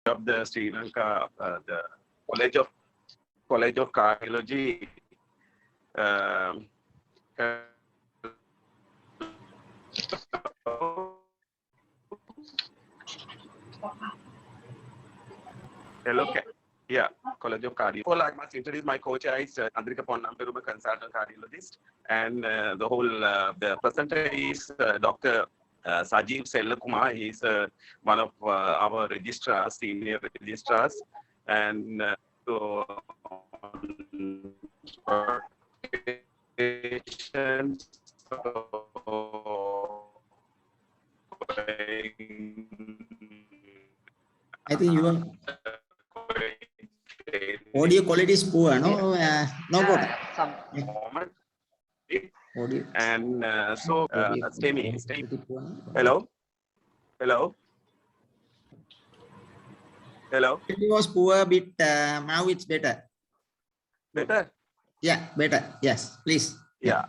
of the Sri Lanka, the College of Cardiology. Um, Hello, yeah, College of Cardiology. Well, I must introduce my coach. Is Andrika Ponnamperuma, consultant cardiologist, and the whole the presenter is Dr. Sajeev Sellakumar. He's one of our registrars, senior registrars, and so I think your audio quality is poor, no? No good. Audio. And so, STEMI. Hello? Hello? Hello? It was poor bit, now it's better. Better? Yeah, better. Yes, please. Yeah.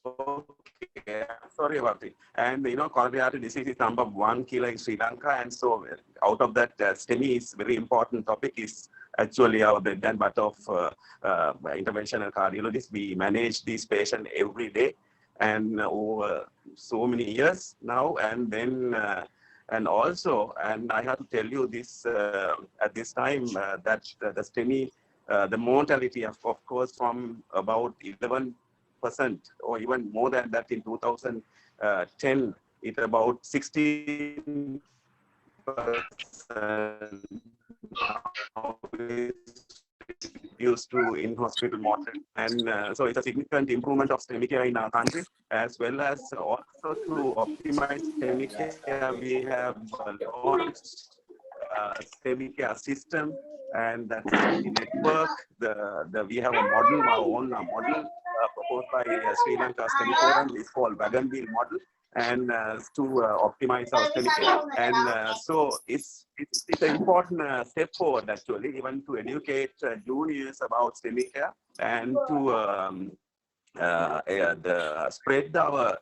Okay. Sorry about it. And coronary artery disease is number 1 killer in Sri Lanka, and so out of that, STEMI is very important topic. Is actually our bread and butter of interventional cardiologists. We manage these patients every day, and over so many years now. And then, and also, and I have to tell you this at this time that the STEMI, the mortality of course from about 11% or even more than that in 2010, it's about 16%. Used to in-hospital mortality, and so it's a significant improvement of STEMI care in our country, as well as also to optimize STEMI care. We have launched STEMI care system, and that STEMI network. We have a model, our own model proposed by Sri Lanka STEMI Forum. It's called Wagon Wheel model, and to optimize our STEMI care. And so it's an important step forward, actually, even to educate juniors about STEMI care and to spread our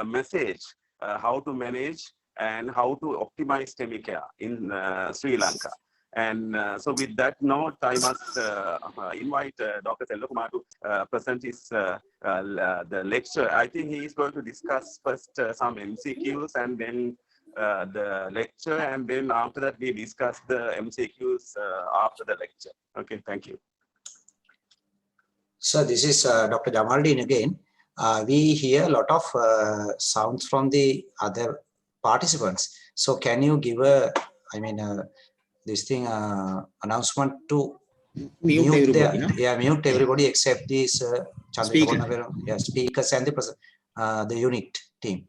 message, how to manage and how to optimize STEMI care in Sri Lanka. And so with that note, I must invite Dr. Sellakumar to present his the lecture. I think he is going to discuss first some MCQs and then the lecture, and then after that we discuss the MCQs after the lecture. Okay, thank you. So this is Dr. Jamaldeen again. We hear a lot of sounds from the other participants. So can you give a, this thing announcement to Mute everybody, no? Yeah, mute everybody except these Speaker. Yeah, speakers and the unit team,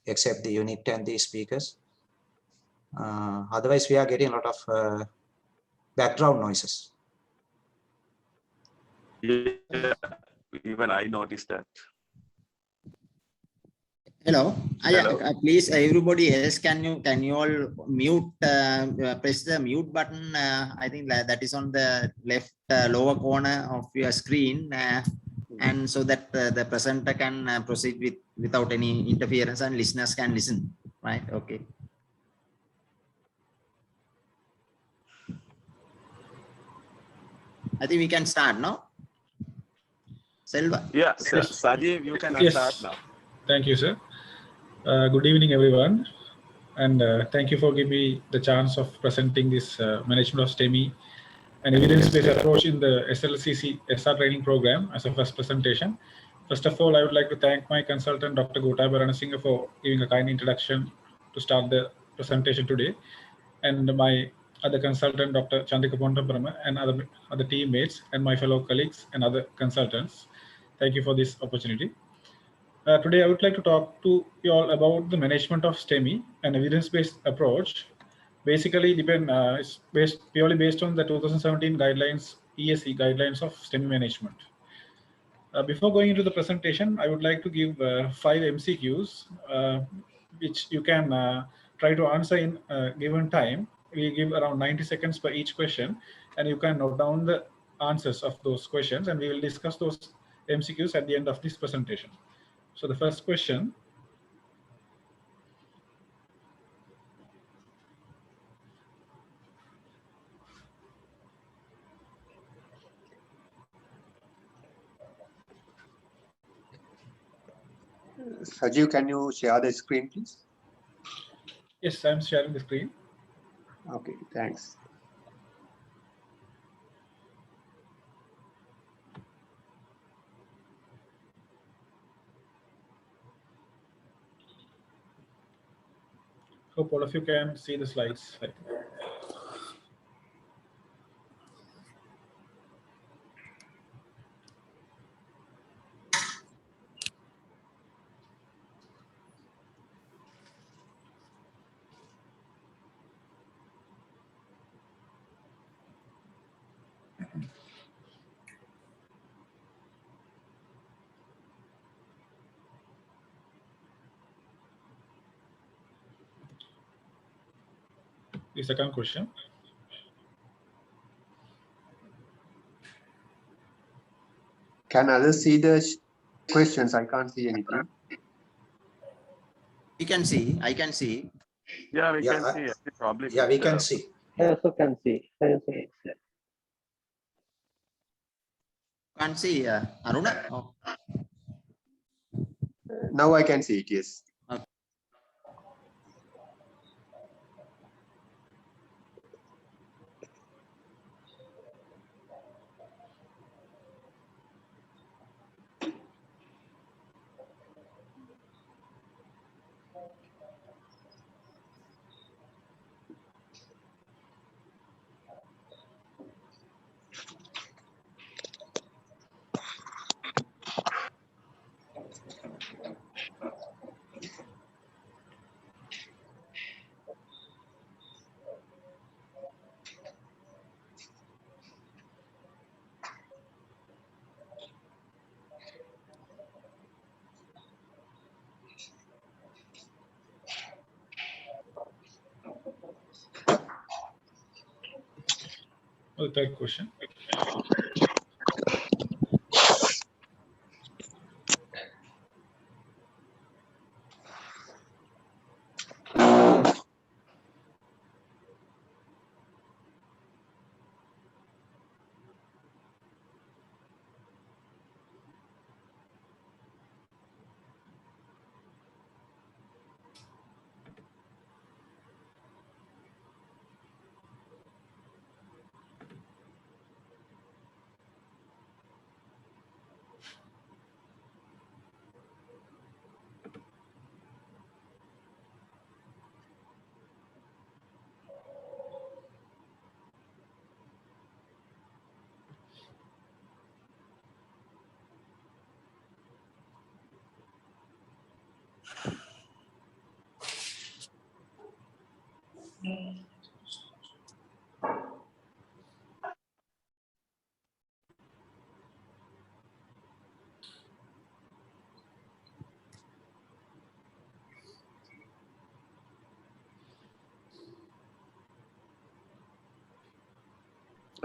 except the unit and the speakers. Otherwise, we are getting a lot of background noises. Yeah, even I noticed that. Hello. Hello. Please, everybody else, can you all mute? Press the mute button. I think that is on the left lower corner of your screen, and so that the presenter can proceed without any interference, and listeners can listen. Right? Okay. I think we can start now. Selva. Yeah, Sajeev, you can start now. Thank you, sir. Good evening, everyone, and thank you for giving me the chance of presenting this management of STEMI, an evidence-based approach in the SLCC SR training program as a first presentation. First of all, I would like to thank my consultant, Dr. Gotabaya Ranasinghe, for giving a kind introduction to start the presentation today, and my other consultant, Dr. Chandrika Ponnamperuma, and other teammates, and my fellow colleagues and other consultants. Thank you for this opportunity. Today, I would like to talk to you all about the management of STEMI, an evidence-based approach. Basically, is purely based on the 2017 guidelines, ESE guidelines of STEMI management. Before going into the presentation, I would like to give 5 MCQs, which you can try to answer in given time. We give around 90 seconds per each question, and you can note down the answers of those questions, and we will discuss those MCQs at the end of this presentation. So the first question, Sajiv, can you share the screen, please? Yes, I'm sharing the screen. Okay, thanks. Hope all of you can see the slides. The second question. Can others see the questions? I can't see anything. You can see, I can see. Yeah, we Yeah, can see. I think probably. Yeah, we can Mr. see. I also can see. Can't see, Aruna. Oh, Now I can see it, yes. The third question.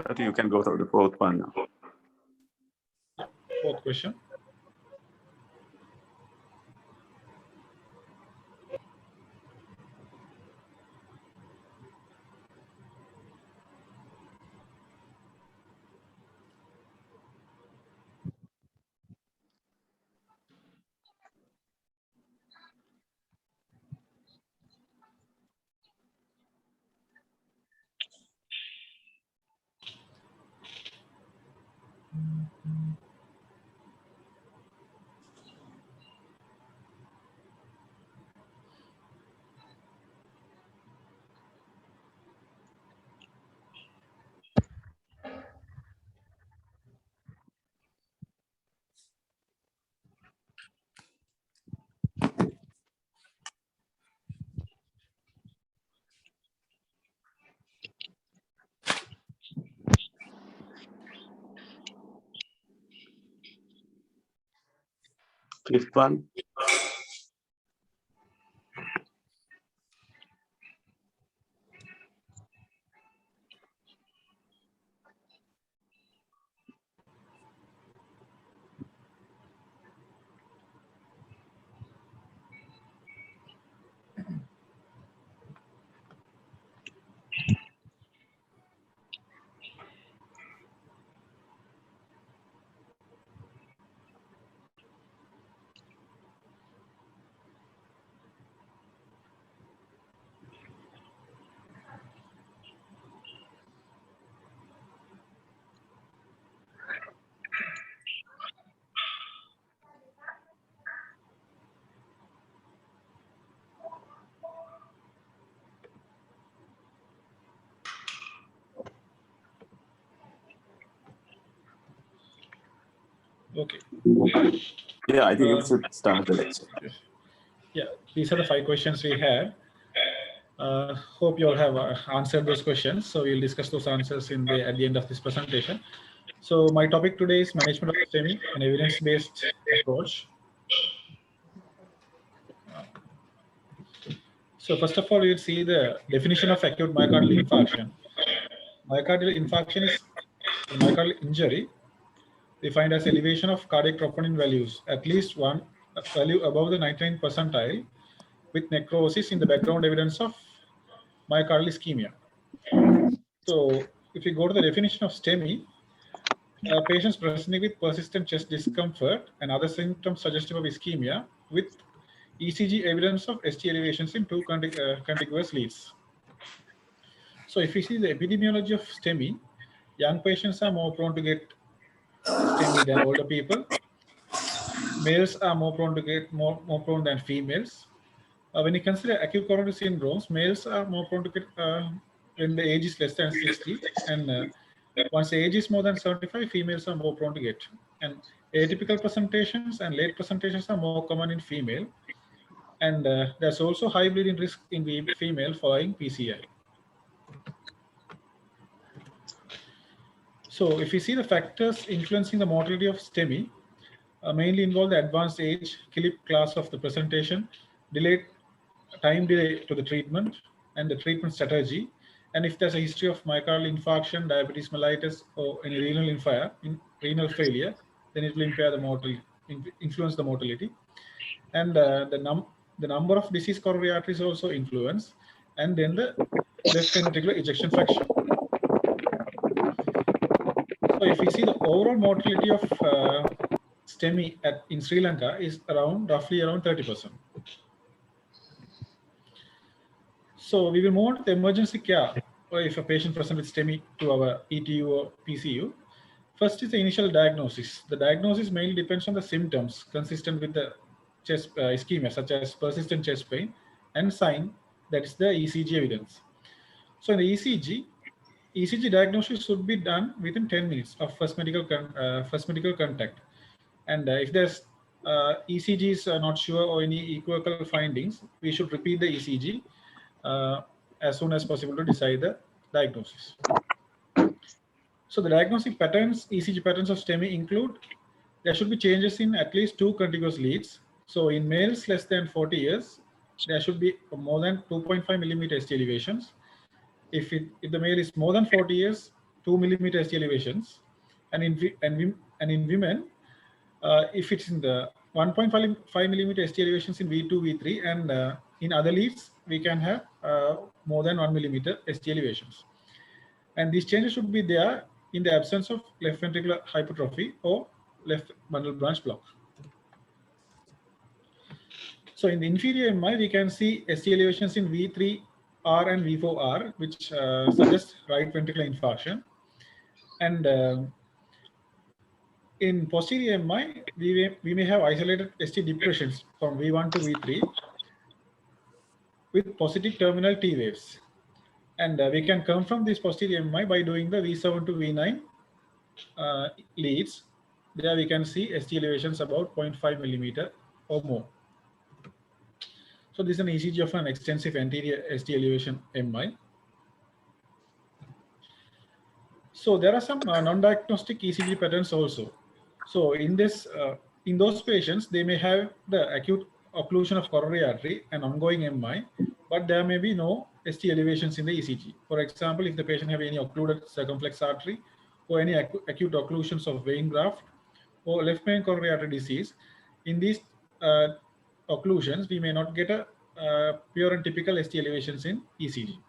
I think you can go through the fourth one now. Fourth question. Fifth one. Okay. Yeah, I think you should start the lecture. Yeah, these are the 5 questions we had. Hope you all have answered those questions. So we'll discuss those answers at the end of this presentation. So my topic today is management of STEMI, an evidence-based approach. So first of all, we'll see the definition of acute myocardial infarction. Myocardial infarction is a myocardial injury defined as elevation of cardiac troponin values, at least one value above the 99th percentile, with necrosis in the background evidence of myocardial ischemia. So if we go to the definition of STEMI, patients presenting with persistent chest discomfort and other symptoms suggestive of ischemia with ECG evidence of ST elevations in 2 contiguous leads. So if we see the epidemiology of STEMI, young patients are more prone to get STEMI than older people. Males are more prone to get more prone than females. When you consider acute coronary syndromes, males are more prone to get when the age is less than 60, and once the age is more than 75, females are more prone to get. And atypical presentations and late presentations are more common in female. And there's also high bleeding risk in the female following PCI. So if we see the factors influencing the mortality of STEMI, mainly involve the advanced age, KILIP class of the presentation, time delay to the treatment, and the treatment strategy. And if there's a history of myocardial infarction, diabetes mellitus, or any renal failure, then it will impair the mortality, influence the mortality. And the number of diseased coronary arteries also influence, and then the left ventricular ejection fraction. So if we see the overall mortality of STEMI in Sri Lanka is roughly around 30%. So we will move on to the emergency care, or if a patient presents with STEMI to our ETU or PCU. First is the initial diagnosis. The diagnosis mainly depends on the symptoms consistent with the chest ischemia, such as persistent chest pain, and sign, that is the ECG evidence. So in the ECG diagnosis should be done within 10 minutes of first medical contact. And if there's ECGs are not sure or any equivocal findings, we should repeat the ECG as soon as possible to decide the diagnosis. So the diagnostic patterns, ECG patterns of STEMI include, there should be changes in at least 2 contiguous leads. So in males less than 40 years, there should be more than 2.5 millimeter ST elevations. If the male is more than 40 years, 2 millimeter ST elevations. And in women, if it's in the 1.5 millimeter ST elevations in V2, V3, and in other leads, we can have more than 1 millimeter ST elevations. And these changes should be there in the absence of left ventricular hypertrophy or left bundle branch block. So in the inferior MI, we can see ST elevations in V3R and V4R, which suggest right ventricular infarction. And in posterior MI, we may have isolated ST depressions from V1 to V3 with positive terminal T waves. And we can confirm this posterior MI by doing the V7 to V9 leads. There we can see ST elevations about 0.5 millimeter or more. So this is an ECG of an extensive anterior ST elevation MI. So there are some non-diagnostic ECG patterns also. So in those patients, they may have the acute occlusion of coronary artery and ongoing MI, but there may be no ST elevations in the ECG. For example, if the patient have any occluded circumflex artery or any acute occlusions of vein graft or left main coronary artery disease, in these occlusions, we may not get a pure and typical ST elevations in ECG.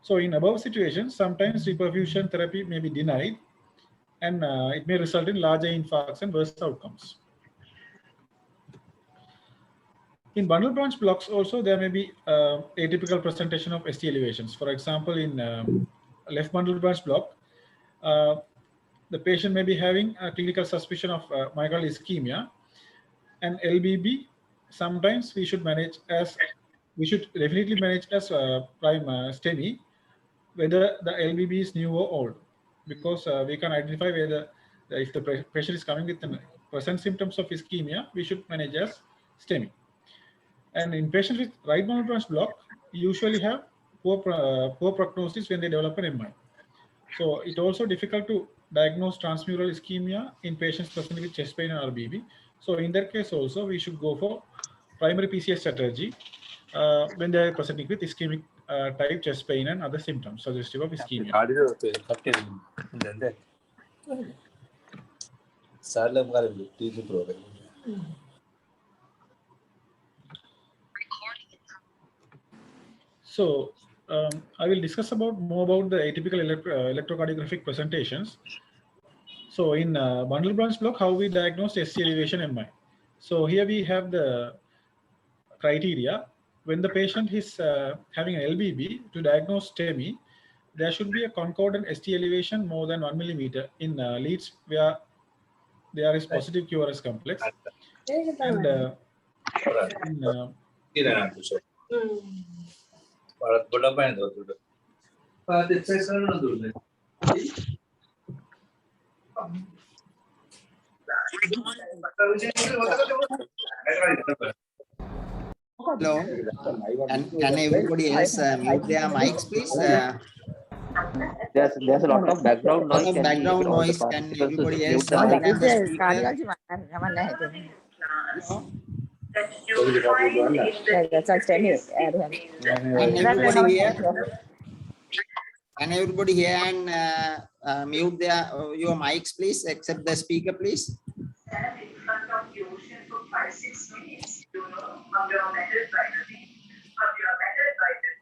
So in above situations, sometimes reperfusion therapy may be denied, and it may result in larger infarcts and worse outcomes. In bundle branch blocks also, there may be atypical presentation of ST elevations. For example, in left bundle branch block, the patient may be having a clinical suspicion of myocardial ischemia, and LBB, sometimes we should definitely manage as prime STEMI, whether the LBB is new or old, because we can identify whether If the patient is coming with the present symptoms of ischemia, we should manage as STEMI. And in patients with right bundle branch block, usually have poor prognosis when they develop an MI. So it also difficult to diagnose transmural ischemia in patients presenting with chest pain and RBB. So in that case also, we should go for primary PCS strategy when they are presenting with ischemic type chest pain and other symptoms suggestive of ischemia. So I will discuss more about the atypical electrocardiographic presentations. So in bundle branch block, how we diagnose ST elevation MI. So here we have the criteria. When the patient is having an LBB, to diagnose STEMI, there should be a concordant ST elevation more than 1 millimeter in leads where there is positive QRS complex. And Hello. Can everybody else mute their mics, please? There's a lot of background noise. Lot of background noise. Can everybody else turn on the speaker? Can everybody hear and mute their your mics, please, except the speaker, please?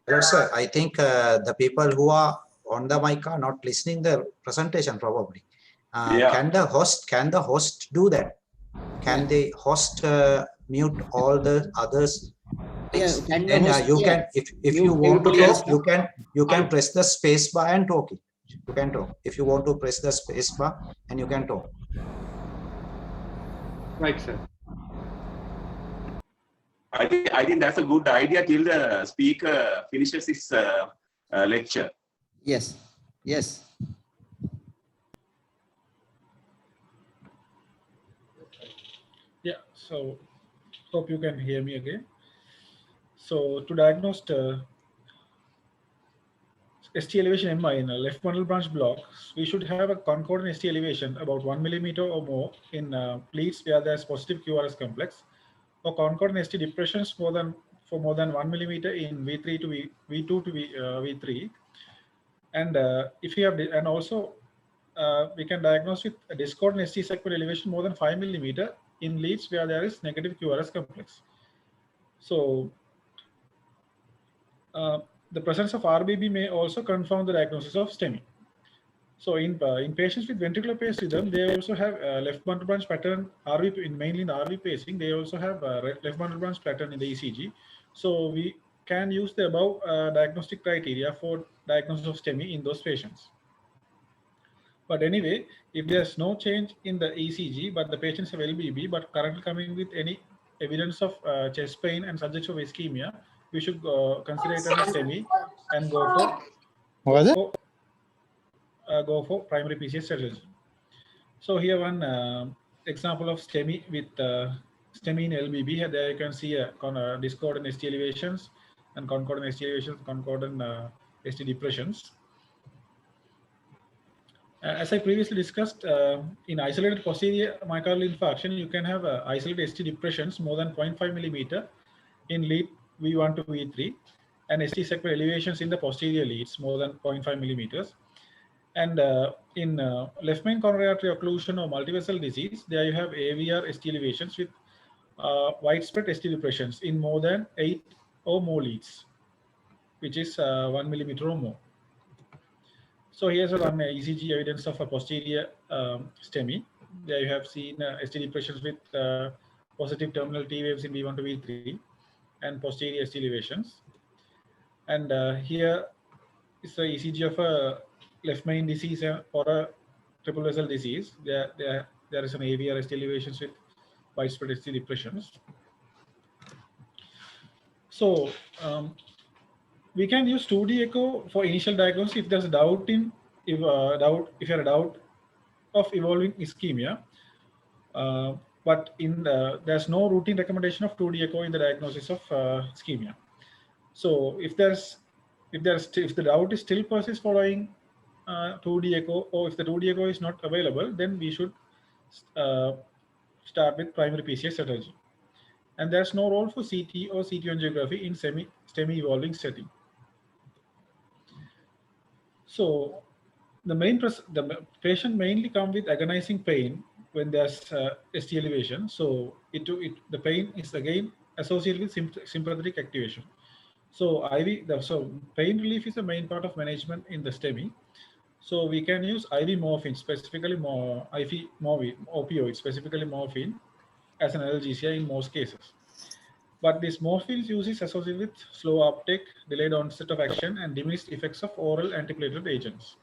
Hello, sir. I think the people who are on the mic are not listening the presentation probably. Can the host do that? Can the host mute all the others? Yeah, then you can, if you want to talk, you can press the space bar and talk it. You can talk if you want to press the space bar and you can talk. Right, sir. I think that's a good idea till the speaker finishes his lecture. Yes. Yes. Yeah, so hope you can hear me again. So to diagnose ST elevation MI in a left bundle branch block, we should have a concordant ST elevation about 1 millimeter or more in leads where there's positive QRS complex, or concordant ST depressions more than 1 millimeter in V3 to V2 to V3, and if you have and also we can diagnose with a discordant ST segment elevation more than 5 millimeter in leads where there is negative QRS complex. So the presence of RBB may also confound the diagnosis of STEMI. So in patients with ventricular pace rhythm, they also have left bundle branch pattern mainly in the RV pacing. They also have left bundle branch pattern in the ECG. So we can use the above diagnostic criteria for diagnosis of STEMI in those patients. But anyway, if there's no change in the ECG, but the patients have LBB, but currently coming with any evidence of chest pain and subject of ischemia, we should consider it as a STEMI and go for primary PCS strategy. So here one example of STEMI with STEMI in LBB. There you can see a discordant ST elevations and concordant ST elevations, concordant ST depressions. As I previously discussed, in isolated posterior myocardial infarction, you can have isolated ST depressions more than 0.5 millimeter in lead V1 to V3, and ST segment elevations in the posterior leads more than 0.5 millimeters. And in left main coronary artery occlusion or multivessel disease, there you have AVR ST elevations with widespread ST depressions in more than 8 or more leads, which is 1 millimeter or more. So here's one ECG evidence of a posterior STEMI. There you have seen ST depressions with positive terminal T waves in V1 to V3 and posterior ST elevations. And here is the ECG of a left main disease or a triple vessel disease. There is an AVR ST elevations with widespread ST depressions. So we can use 2D echo for initial diagnosis if there's a doubt in if you have a doubt of evolving ischemia, but there's no routine recommendation of 2D echo in the diagnosis of ischemia. So if the doubt is still persists following 2D echo, or if the 2D echo is not available, then we should start with primary PCI strategy. And there's no role for CT or CT angiography in STEMI evolving setting. So the patient mainly come with agonizing pain when there's ST elevation. So the pain is again associated with sympathetic activation. So pain relief is the main part of management in the STEMI. So we can use IV morphine, specifically IV morphine, opioid, specifically morphine, as an analgesia in most cases. But this morphine use is associated with slow uptake, delayed onset of action, and diminished effects of oral antiplatelet agents.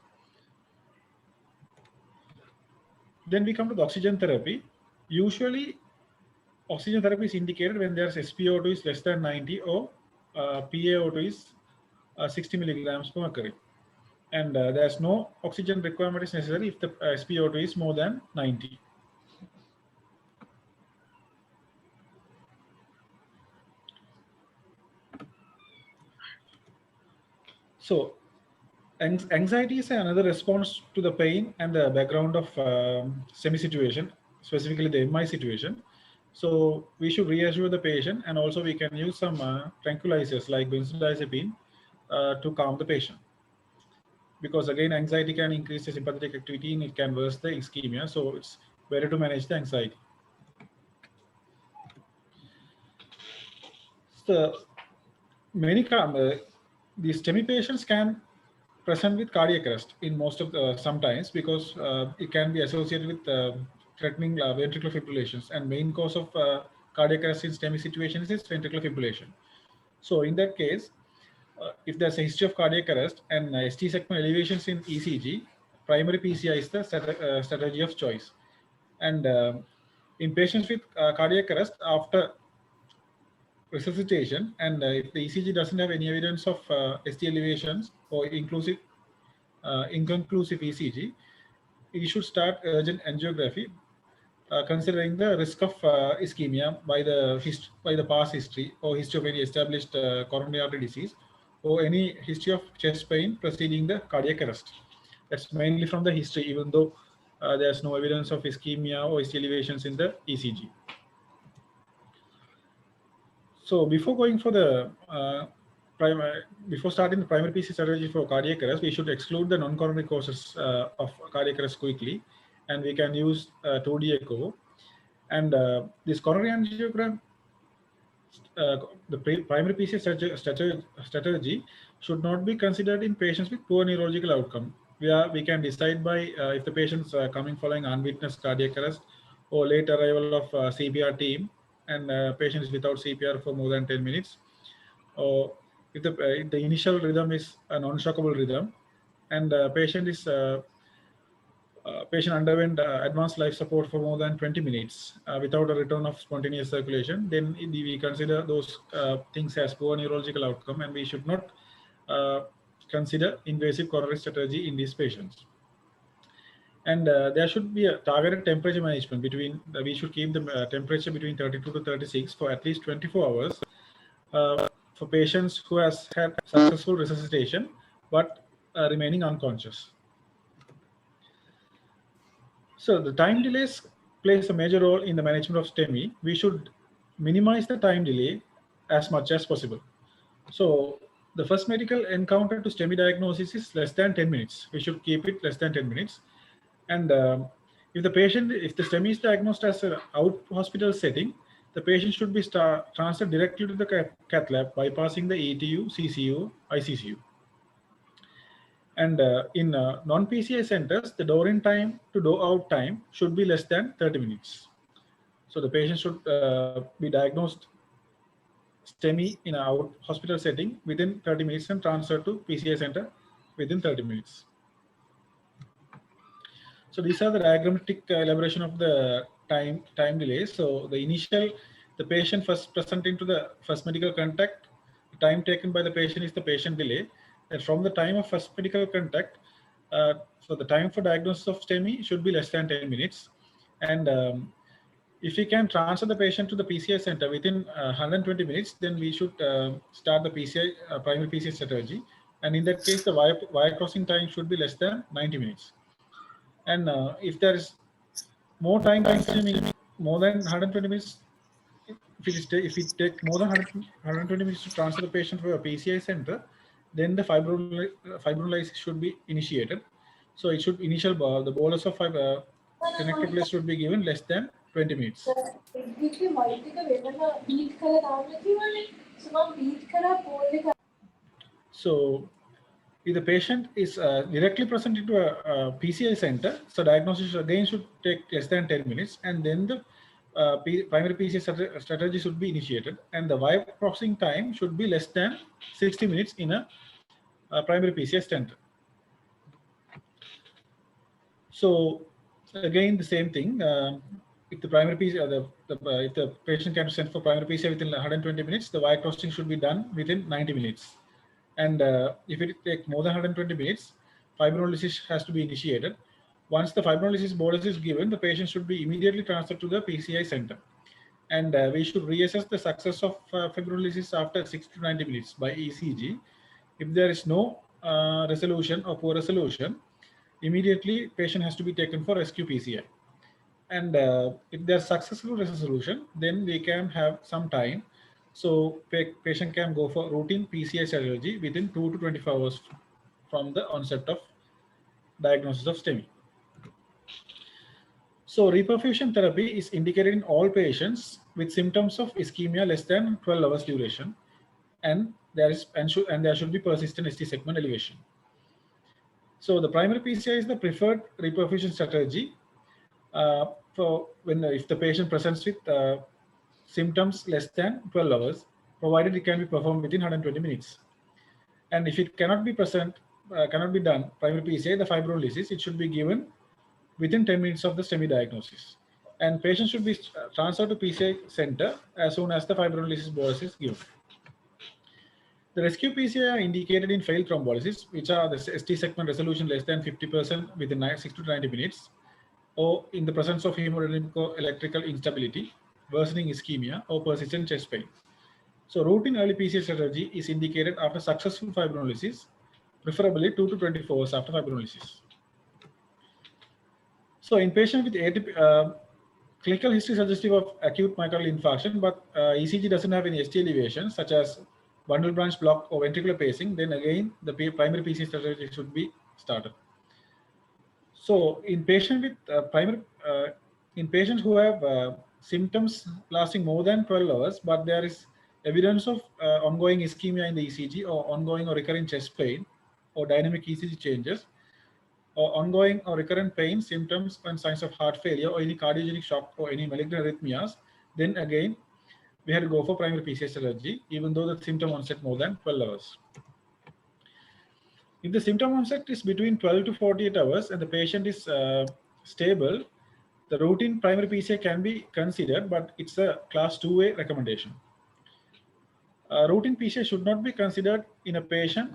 Then we come to the oxygen therapy. Usually, oxygen therapy is indicated when there's SpO2 is less than 90 or PaO2 is 60 milligrams per mercury. And there's no oxygen requirement is necessary if the SpO2 is more than 90. So anxiety is another response to the pain and the background of STEMI situation, specifically the MI situation. So we should reassure the patient, and also we can use some tranquilizers like benzodiazepine to calm the patient. Because again, anxiety can increase the sympathetic activity and it can worsen the ischemia. So it's better to manage the anxiety. So these STEMI patients can present with cardiac arrest in most of the sometimes, because it can be associated with threatening ventricular fibrillations, and main cause of cardiac arrest in STEMI situations is ventricular fibrillation. So in that case, if there's a history of cardiac arrest and ST segment elevations in ECG, primary PCI is the strategy of choice. And in patients with cardiac arrest after resuscitation, and if the ECG doesn't have any evidence of ST elevations or inconclusive ECG, you should start urgent angiography, considering the risk of ischemia by the past history or history of any established coronary artery disease, or any history of chest pain preceding the cardiac arrest. That's mainly from the history, even though there's no evidence of ischemia or ST elevations in the ECG. So before going for the before starting the primary PC strategy for cardiac arrest, we should exclude the non-coronary causes of cardiac arrest quickly, and we can use 2D echo. And this coronary angiogram, the primary PC strategy should not be considered in patients with poor neurological outcome. We can decide by if the patients are coming following unwitnessed cardiac arrest or late arrival of CPR team, and patient is without CPR for more than 10 minutes, or if the initial rhythm is a non-shockable rhythm, and patient underwent advanced life support for more than 20 minutes without a return of spontaneous circulation, then we consider those things as poor neurological outcome, and we should not consider invasive coronary strategy in these patients. And there should be a targeted temperature management we should keep the temperature between 32 to 36 for at least 24 hours for patients who has had successful resuscitation but remaining unconscious. So the time delays plays a major role in the management of STEMI. We should minimize the time delay as much as possible. So the first medical encounter to STEMI diagnosis is less than 10 minutes. We should keep it less than 10 minutes. And if the STEMI is diagnosed as an out-hospital setting, the patient should be transferred directly to the cath lab, bypassing the ETU, CCU, ICCU. And in non-PCI centers, the door-in time to door-out time should be less than 30 minutes. So the patient should be diagnosed STEMI in an out-hospital setting within 30 minutes and transferred to PCI center within 30 minutes. So these are the diagrammatic elaboration of the time delays. So the patient first presenting to the first medical contact, the time taken by the patient is the patient delay. And from the time of first medical contact So the time for diagnosis of STEMI should be less than 10 minutes. And if we can transfer the patient to the PCI center within 120 minutes, then we should start the PCI primary PCI strategy. And in that case, the wire crossing time should be less than 90 minutes. And if there is more time consuming, more than 120 minutes, if we take more than 120 minutes to transfer the patient to a PCI center, then the fibrinolysis should be initiated. So it should the bolus of tenecteplase should be given less than 20 minutes. So if the patient is directly present into a PCI center, so diagnosis again should take less than 10 minutes, and then the primary PCI strategy should be initiated, and the wire crossing time should be less than 60 minutes in a primary PCI center. So again, the same thing. If the primary PCI, if the patient can be sent for primary PCI within 120 minutes, the wire crossing should be done within 90 minutes. And if it takes more than 120 minutes, fibrinolysis has to be initiated. Once the fibrinolysis bolus is given, the patient should be immediately transferred to the PCI center. And we should reassess the success of fibrinolysis after 60 to 90 minutes by ECG. If there is no resolution or poor resolution, immediately patient has to be taken for rescue PCI. And if there's successful resolution, then we can have some time. So patient can go for routine PCI strategy within 2 to 24 hours from the onset of diagnosis of STEMI. So reperfusion therapy is indicated in all patients with symptoms of ischemia less than 12 hours duration, and there should be persistent ST segment elevation. So the primary PCI is the preferred reperfusion strategy for if the patient presents with symptoms less than 12 hours, provided it can be performed within 120 minutes. And if it cannot be done, primary PCI, the fibrinolysis, it should be given within 10 minutes of the STEMI diagnosis. And patient should be transferred to PCI center as soon as the fibrinolysis bolus is given. The rescue PCI are indicated in failed thrombolysis, which are the ST segment resolution less than 50% within 60 to 90 minutes, or in the presence of hemodynamico-electrical instability, worsening ischemia, or persistent chest pain. So routine early PCI strategy is indicated after successful fibrinolysis, preferably 2 to 24 hours after fibrinolysis. So in patient with clinical history suggestive of acute myocardial infarction, but ECG doesn't have any ST elevation, such as bundle branch block or ventricular pacing, then again the primary PCI strategy should be started. So in patient with in patients who have symptoms lasting more than 12 hours, but there is evidence of ongoing ischemia in the ECG, or ongoing or recurring chest pain, or dynamic ECG changes, or ongoing or recurrent pain, symptoms and signs of heart failure, or any cardiogenic shock, or any malignant arrhythmias, then again we had to go for primary PCI strategy, even though the symptom onset more than 12 hours. If the symptom onset is between 12 to 48 hours and the patient is stable, the routine primary PCI can be considered, but it's a class 2A recommendation. Routine PCI should not be considered in a patient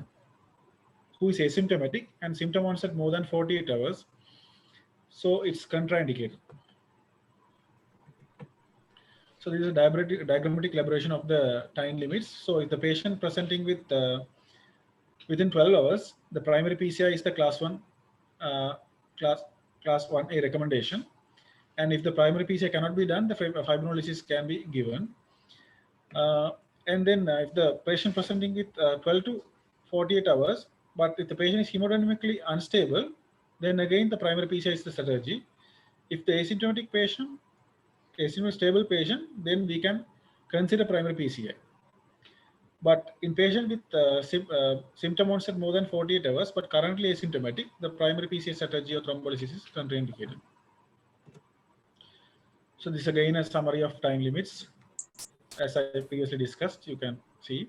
who is asymptomatic and symptom onset more than 48 hours. So it's contraindicated. So this is a diagrammatic elaboration of the time limits. So if the patient presenting with within 12 hours, the primary PCI is the class 1A recommendation. And if the primary PCI cannot be done, the fibrinolysis can be given. And then if the patient presenting with 12 to 48 hours, but if the patient is hemodynamically unstable, then again the primary PCI is the strategy. If the asymptomatic patient, asymptomatic stable patient, then we can consider primary PCI. But in patient with symptom onset more than 48 hours, but currently asymptomatic, the primary PCI strategy or thrombolysis is contraindicated. So this is again a summary of time limits. As I previously discussed, you can see.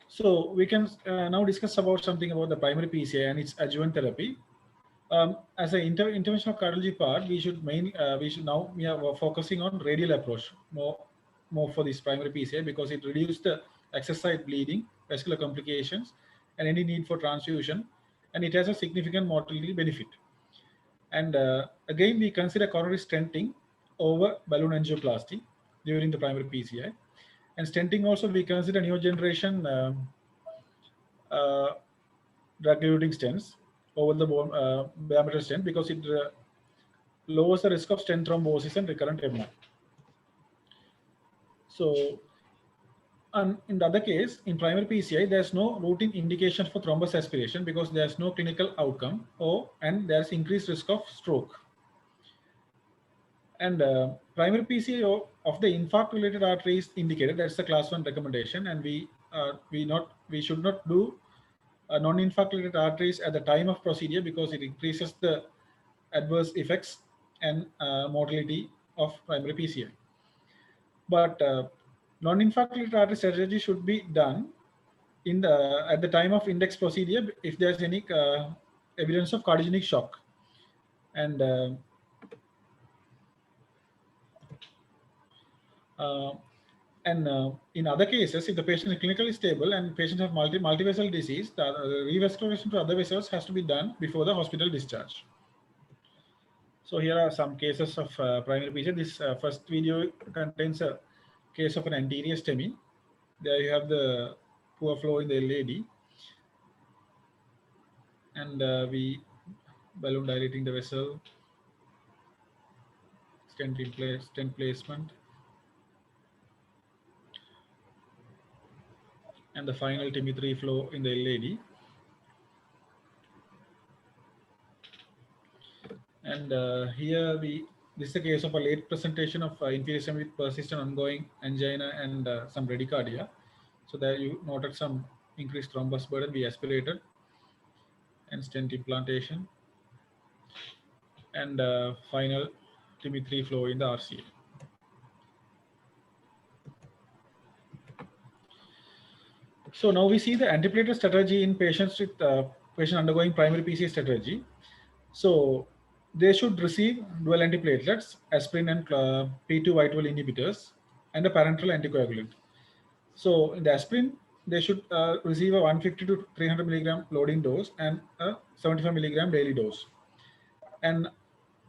So we can now discuss about something about the primary PCI and its adjuvant therapy. As an interventional cardiology part, we are focusing on radial approach more for this primary PCI, because it reduces the excess site bleeding, vascular complications, and any need for transfusion, and it has a significant mortality benefit. And again, we consider coronary stenting over balloon angioplasty during the primary PCI. And stenting also, we consider new generation drug-eluting stents over the diameter stent because it lowers the risk of stent thrombosis and recurrent MI. So, and in the other case, in primary PCI, there's no routine indication for thrombus aspiration because there's no clinical outcome, and there's increased risk of stroke. And primary PCI of the infarct-related artery is indicated. That's the class 1 recommendation, and we should not do non-infarct-related arteries at the time of procedure because it increases the adverse effects and mortality of primary PCI. But non-infarct-related artery surgery should be done at the time of index procedure if there's any evidence of cardiogenic shock. And in other cases, if the patient is clinically stable and patients have multivessel disease, the revascularization to other vessels has to be done before the hospital discharge. So here are some cases of primary PCI. This first video contains a case of an anterior STEMI. There you have the poor flow in the LAD. And we balloon dilating the vessel, stent placement, and the final TIMI3 flow in the LAD. And here this is a case of a late presentation of inferior STEMI with persistent ongoing angina and some bradycardia. So there you noted some increased thrombus burden. We aspirated and stent implantation, and final TIMI3 flow in the RCA. So now we see the antiplatelet strategy in patients with patient undergoing primary PCI strategy. So they should receive dual antiplatelets, aspirin and P2Y12 inhibitors, and a parenteral anticoagulant. So in the aspirin, they should receive a 150 to 300 milligram loading dose and a 75 milligram daily dose. And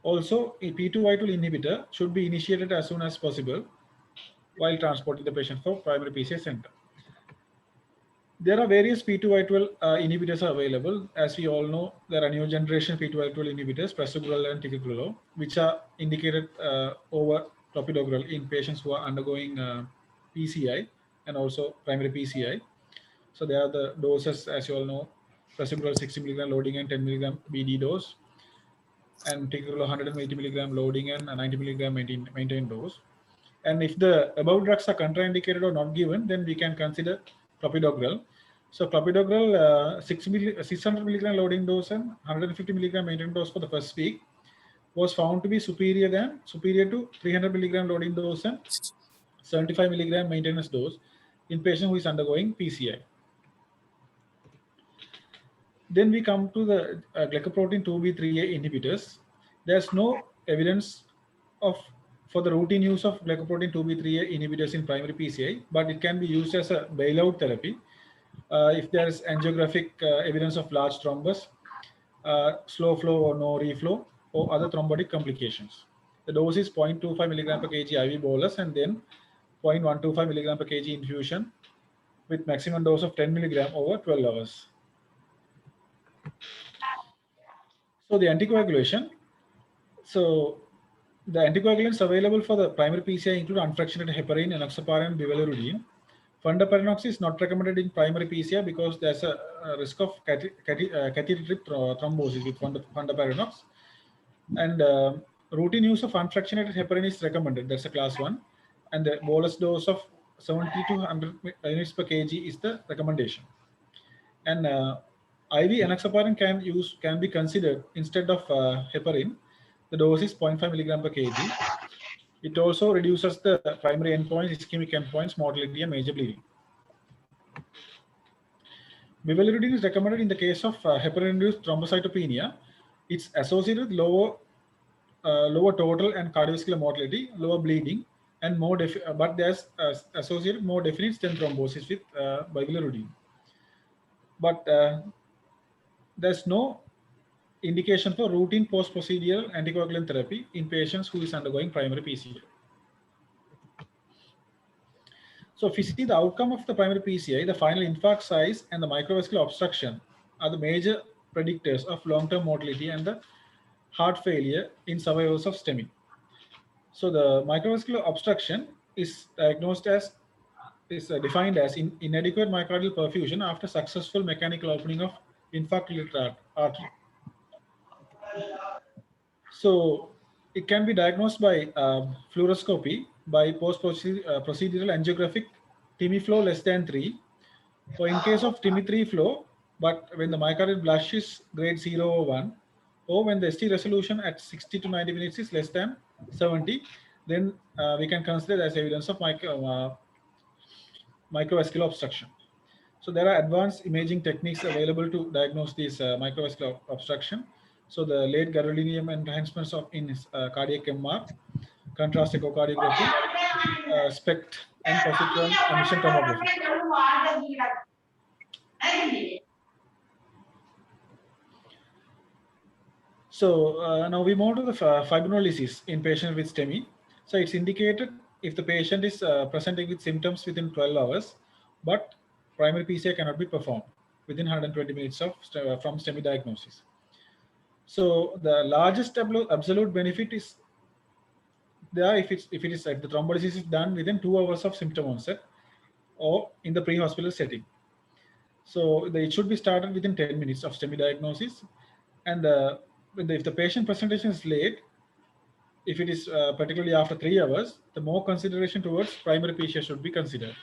also a P2Y12 inhibitor should be initiated as soon as possible while transporting the patient for primary PCI center. There are various P2Y12 inhibitors available. As we all know, there are new generation P2Y12 inhibitors, prasugrel and ticagrelor, which are indicated over clopidogrel in patients who are undergoing PCI and also primary PCI. So there are the doses, as you all know, prasugrel 60 milligram loading and 10 milligram BD dose, and ticagrelor 180 milligram loading and 90 milligram maintained dose. And if the above drugs are contraindicated or not given, then we can consider clopidogrel. So clopidogrel 600 milligram loading dose and 150 milligram maintained dose for the first week was found to be superior to 300 milligram loading dose and 75 milligram maintenance dose in patient who is undergoing PCI. Then we come to the glycoprotein 2B3A inhibitors. There's no evidence for the routine use of glycoprotein 2B3A inhibitors in primary PCI, but it can be used as a bailout therapy if there is angiographic evidence of large thrombus, slow flow or no reflow, or other thrombotic complications. The dose is 0.25 milligram per kg IV bolus and then 0.125 milligram per kg infusion with maximum dose of 10 milligram over 12 hours. So the anticoagulation. So the anticoagulants available for the primary PCI include unfractionated heparin, enoxaparin, and bivalirudin. Fundaparinux is not recommended in primary PCI because there's a risk of catheter thrombosis with fundaparinux. And routine use of unfractionated heparin is recommended. That's a class 1. And the bolus dose of 70 to 100 units per kg is the recommendation. And IV enoxaparin can be considered instead of heparin. The dose is 0.5 milligram per kg. It also reduces the primary endpoints, ischemic endpoints, mortality, and major bleeding. Bivalirudin is recommended in the case of heparin-induced thrombocytopenia. It's associated with lower total and cardiovascular mortality, lower bleeding, and but there's associated more definite stent thrombosis with bivalirudin. but there's no indication for routine post-procedural anticoagulant therapy in patients who is undergoing primary PCI. So if you see the outcome of the primary PCI, the final infarct size and the microvascular obstruction are the major predictors of long-term mortality and the heart failure in survivors of STEMI. So the microvascular obstruction is diagnosed as defined as inadequate myocardial perfusion after successful mechanical opening of infarct-related artery. So it can be diagnosed by fluoroscopy by post-procedural angiographic TIMI flow less than 3, or in case of TIMI 3 flow, but when the myocardial blush is grade 0 or 1, or when the ST resolution at 60 to 90 minutes is less than 70, then we can consider as evidence of microvascular obstruction. So there are advanced imaging techniques available to diagnose this microvascular obstruction. So the late gadolinium enhancements in cardiac MR, contrast echocardiography, SPECT, and positron emission tomography. So now we move to the fibrinolysis in patients with STEMI. So it's indicated if the patient is presenting with symptoms within 12 hours, but primary PCI cannot be performed within 120 minutes of from STEMI diagnosis. So the largest absolute benefit is there if the thrombolysis is done within 2 hours of symptom onset or in the pre-hospital setting. So it should be started within 10 minutes of STEMI diagnosis, and if the patient presentation is late, if it is particularly after 3 hours, the more consideration towards primary PCI should be considered.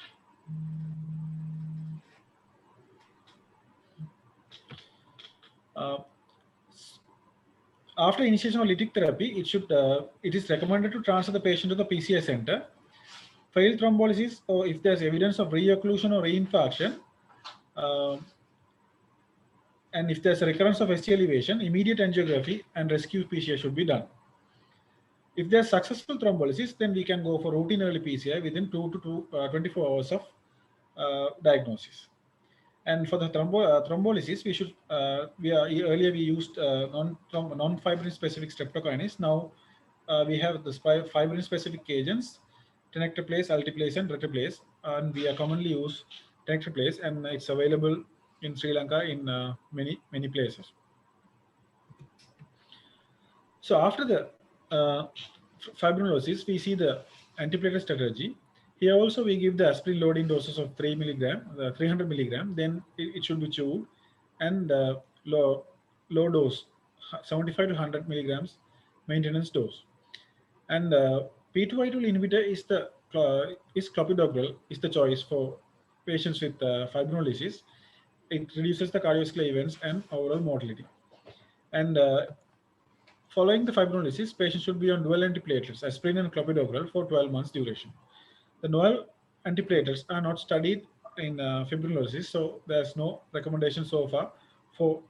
After initiation of lytic therapy, it is recommended to transfer the patient to the PCI center. Failed thrombolysis, or if there's evidence of reocclusion or reinfarction, and if there's a recurrence of ST elevation, immediate angiography and rescue PCI should be done. If there's successful thrombolysis, then we can go for routine early PCI within 24 hours of diagnosis. And for the thrombolysis, earlier we used non-fibrin specific streptokinase. Now we have the fibrin specific agents, tenecteplase, alteplase, and reteplase, and we are commonly use tenecteplase, and it's available in Sri Lanka in many places. So after the fibrinolysis, we see the antiplatelet strategy. Here also we give the aspirin loading doses of 300 milligram, then it should be chewed, and low dose, 75 to 100 milligrams maintenance dose. And P2Y2 inhibitor is clopidogrel is the choice for patients with fibrinolysis. It reduces the cardiovascular events and overall mortality. And following the fibrinolysis, patients should be on dual antiplatelets, aspirin and clopidogrel, for 12 months duration. The novel antiplatelets are not studied in fibrinolysis, so there's no recommendation so far for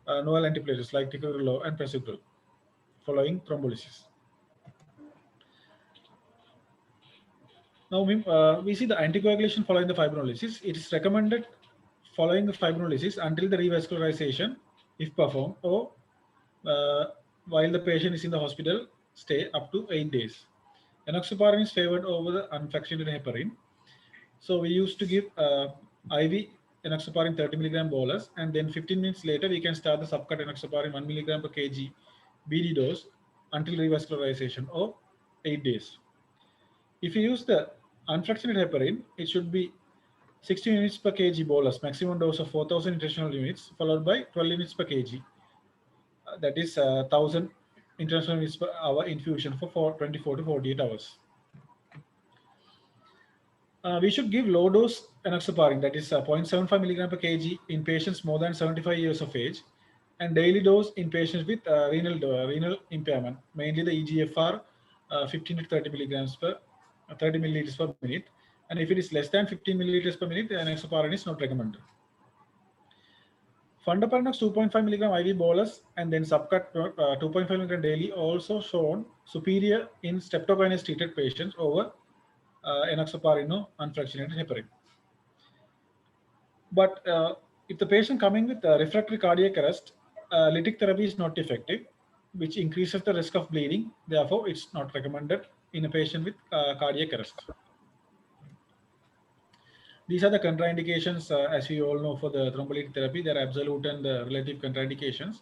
novel antiplatelets like ticagrelor and prasugrel following thrombolysis. Now we see the anticoagulation following the fibrinolysis. It is recommended following the fibrinolysis until the revascularization, if performed, or while the patient is in the hospital stay up to 8 days. Enoxaparin is favored over the unfractionated heparin. So we used to give IV enoxaparin 30 milligram bolus, and then 15 minutes later we can start the subcut enoxaparin 1 milligram per kg BD dose until revascularization, or 8 days. If you use the unfractionated heparin, it should be 60 units per kg bolus, maximum dose of 4,000 international units, followed by 12 units per kg. That is 1,000 international units per hour infusion for 24 to 48 hours. We should give low dose enoxaparin, that is 0.75 milligram per kg in patients more than 75 years of age, and daily dose in patients with renal impairment, mainly the EGFR 15 to 30 milligrams per 30 milliliters per minute. And if it is less than 15 milliliters per minute, enoxaparin is not recommended. Fondaparinux 2.5 milligram IV bolus and then subcut 2.5 milligram daily also shown superior in streptokinase treated patients over enoxaparin or unfractionated heparin. But If the patient coming with refractory cardiac arrest, lytic therapy is not effective, which increases the risk of bleeding. Therefore, it's not recommended in a patient with cardiac arrest. These are the contraindications, as we all know, for the thrombolytic therapy. There are absolute and relative contraindications.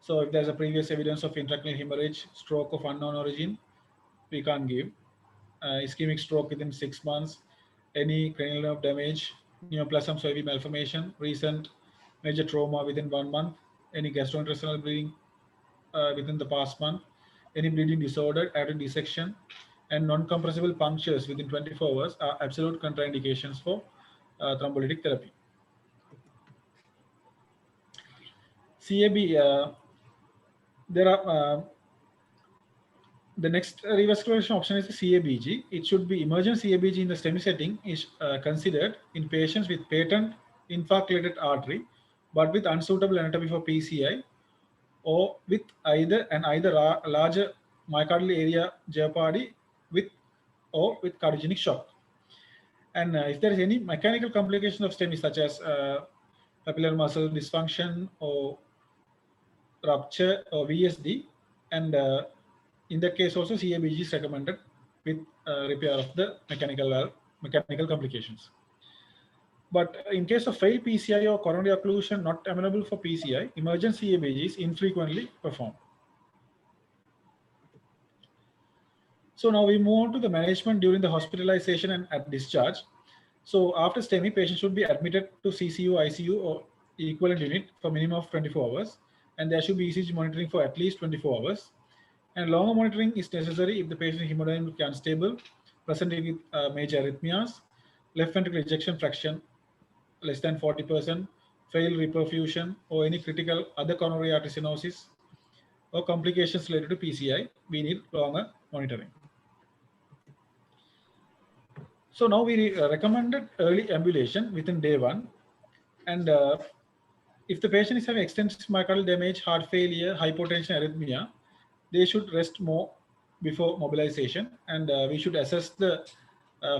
So if there's a previous evidence of intracranial hemorrhage, stroke of unknown origin, we can't give. Ischemic stroke within 6 months, any cranial nerve damage, neoplasm IV malformation, recent major trauma within 1 month, any gastrointestinal bleeding within the past month, any bleeding disorder after dissection, and non-compressible punctures within 24 hours are absolute contraindications for thrombolytic therapy. CAB, there are the next revascularization option is the CABG. It should be emergent CABG in the STEMI setting is considered in patients with patent infarct-related artery, but with unsuitable anatomy for PCI, or with either larger myocardial area jeopardy with cardiogenic shock. And if there is any mechanical complication of STEMI, such as papillary muscle dysfunction or rupture or VSD, and in that case also CABG is recommended with repair of the mechanical complications. But in case of failed PCI or coronary occlusion not amenable for PCI, emergent CABG is infrequently performed. So now we move on to the management during the hospitalization and at discharge. So after STEMI, patient should be admitted to CCU, ICU or equivalent unit for minimum of 24 hours. And there should be ECG monitoring for at least 24 hours. And longer monitoring is necessary if the patient is hemodynamically unstable, presenting with major arrhythmias, left ventricular ejection fraction less than 40%, failed reperfusion, or any critical other coronary artery stenosis or complications related to PCI. We need longer monitoring. So now we recommended early ambulation within day 1. And if the patient is having extensive myocardial damage, heart failure, hypotension, arrhythmia, they should rest more before mobilization. And we should assess the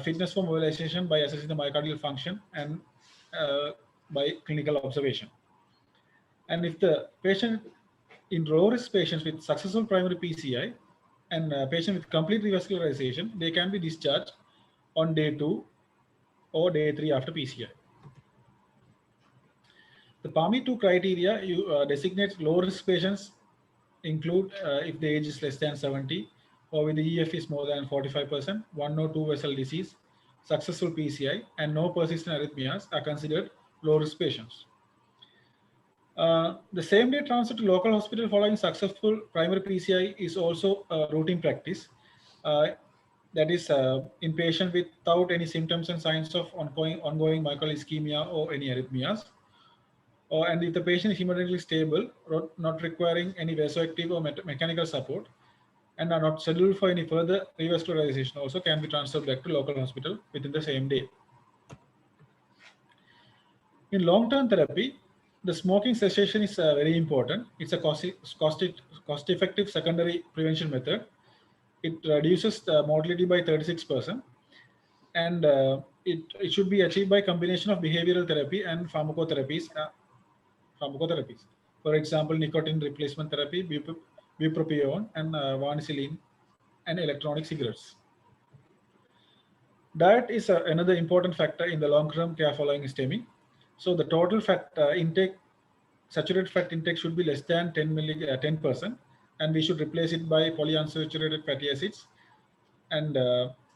fitness for mobilization by assessing the myocardial function and by clinical observation. And if the patient in low risk patients with successful primary PCI and patient with complete revascularization, they can be discharged on day 2 or day 3 after PCI. The PAMI-2 criteria you designate low risk patients include if the age is less than 70 or with the EF is more than 45%, 1 or 2 vessel disease, successful PCI, and no persistent arrhythmias are considered low risk patients. The same day transfer to local hospital following successful primary PCI is also a routine practice. That is in patient without any symptoms and signs of ongoing myocardial ischemia or any arrhythmias. And if the patient is hemodynamically stable, not requiring any vasoactive or mechanical support, and are not scheduled for any further revascularization, also can be transferred back to local hospital within the same day. In long-term therapy, the smoking cessation is very important. It's a cost-effective secondary prevention method. It reduces the mortality by 36%, and it should be achieved by combination of behavioral therapy and pharmacotherapies. For example, nicotine replacement therapy, bupropion, and vanicillin, and electronic cigarettes. Diet is another important factor in the long-term care following STEMI. So the total fat intake, saturated fat intake should be less than 10%, and we should replace it by polyunsaturated fatty acids, and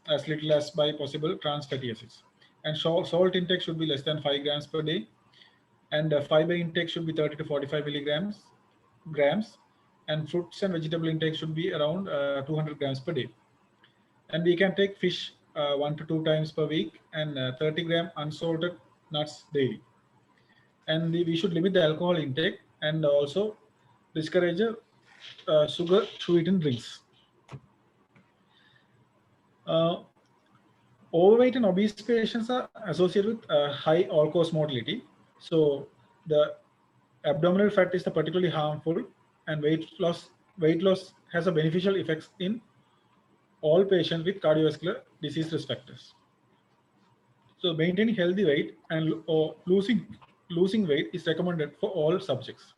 as little as by possible trans fatty acids. And salt intake should be less than 5 grams per day, and fiber intake should be 30 to 45 grams, and fruits and vegetable intake should be around 200 grams per day. And we can take fish 1 to 2 times per week, and 30 gram unsalted nuts daily. And we should limit the alcohol intake and also discourage sugar sweetened drinks. Overweight and obese patients are associated with high all-cause mortality. So the abdominal fat is particularly harmful, and weight loss has a beneficial effects in all patients with cardiovascular disease risk factors. So maintaining healthy weight and losing losing weight is recommended for all subjects.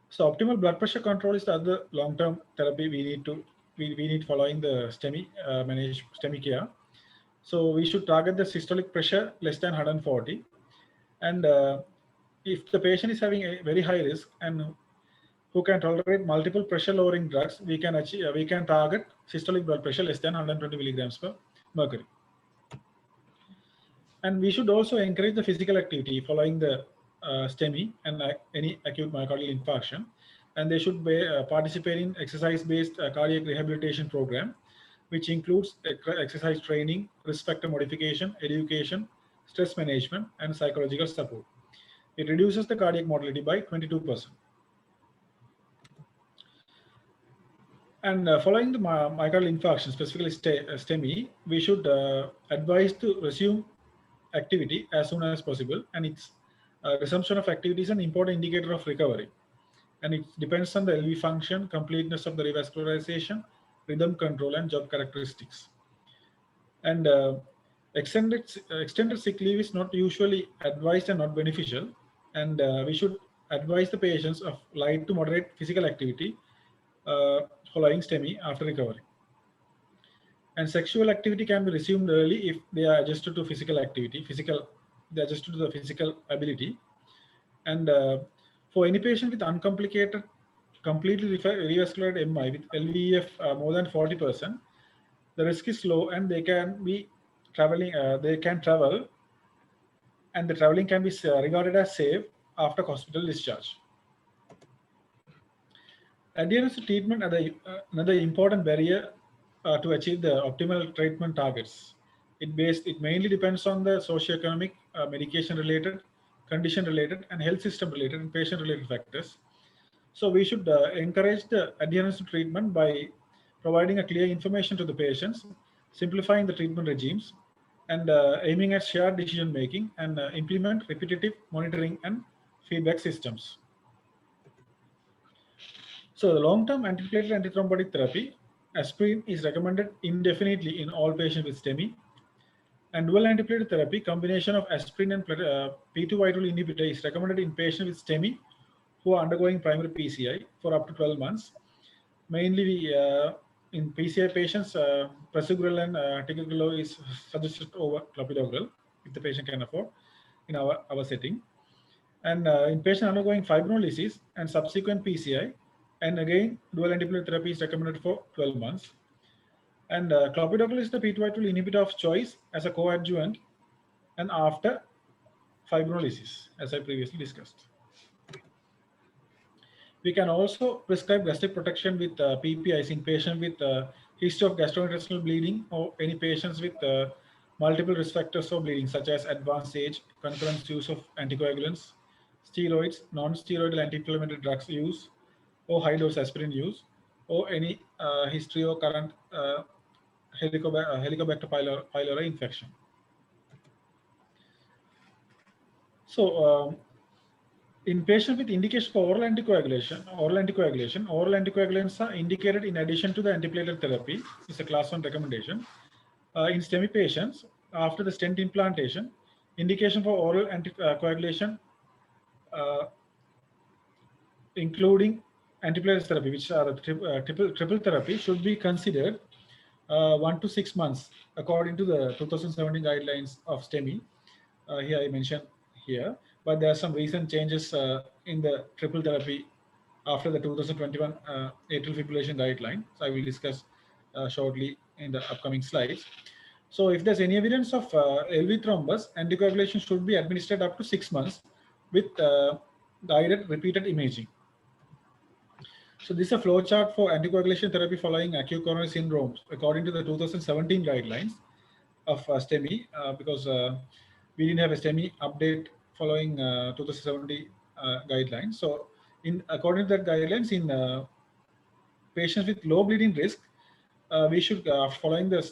So optimal blood pressure control is the other long-term therapy we need following the STEMI STEMI care. So we should target the systolic pressure less than 140, and if the patient is having a very high risk and who can tolerate multiple pressure lowering drugs, we can target systolic blood pressure less than 120 milligrams per mercury. And we should also encourage the physical activity following the STEMI and any acute myocardial infarction. And they should participate in exercise-based cardiac rehabilitation program, which includes exercise training, risk factor modification, education, stress management, and psychological support. It reduces the cardiac mortality by 22%. And following the myocardial infarction, specifically STEMI, we should advise to resume activity as soon as possible. And its resumption of activity is an important indicator of recovery. And it depends on the LV function, completeness of the revascularization, rhythm control, and job characteristics. And extended sick leave is not usually advised and not beneficial. And we should advise the patients of light to moderate physical activity following STEMI after recovery. And sexual activity can be resumed early if they are adjusted to physical activity, they are adjusted to the physical ability. And for any patient with uncomplicated, completely revasculated MI with LVEF more than 40%, the risk is low and they can be traveling, they can travel, and the traveling can be regarded as safe after hospital discharge. Adherence to treatment are another important barrier to achieve the optimal treatment targets. It mainly depends on the socioeconomic, medication-related, condition-related, and health system-related and patient-related factors. So we should encourage the adherence to treatment by providing a clear information to the patients, simplifying the treatment regimes, and aiming at shared decision-making, and implement repetitive monitoring and feedback systems. So the long-term antiplatelet antithrombotic therapy, aspirin is recommended indefinitely in all patients with STEMI. And dual antiplatelet therapy, combination of aspirin and P2Y12 inhibitor is recommended in patients with STEMI who are undergoing primary PCI for up to 12 months. Mainly in PCI patients, prasugrel and ticagrelor is suggested over clopidogrel if the patient can afford in our setting. And in patients undergoing fibrinolysis and subsequent PCI, and again, dual antiplatelet therapy is recommended for 12 months. And clopidogrel is the P2Y12 inhibitor of choice as a coadjuvant and after fibrinolysis, as I previously discussed. We can also prescribe gastric protection with PPIs in patients with history of gastrointestinal bleeding or any patients with multiple risk factors for bleeding, such as advanced age, concurrent use of anticoagulants, steroids, non-steroidal anti-inflammatory drugs use, or high-dose aspirin use, or any history or current Helicobacter pylori infection. So, in patients with indication for oral anticoagulants are indicated in addition to the antiplatelet therapy. It's a class 1 recommendation. In STEMI patients, after the stent implantation, indication for oral anticoagulation, including antiplatelet therapy, which are triple therapy, should be considered 1 to 6 months, according to the 2017 guidelines of STEMI. Here I mentioned here, but there are some recent changes in the triple therapy after the 2021 atrial fibrillation guideline. So I will discuss shortly in the upcoming slides. So if there's any evidence of LV thrombus, anticoagulation should be administered up to 6 months with guided repeated imaging. So this is a flow chart for anticoagulation therapy following acute coronary syndrome according to the 2017 guidelines of STEMI, because we didn't have a STEMI update following 2017 guidelines. So according to that guidelines, in patients with low bleeding risk, we should, following the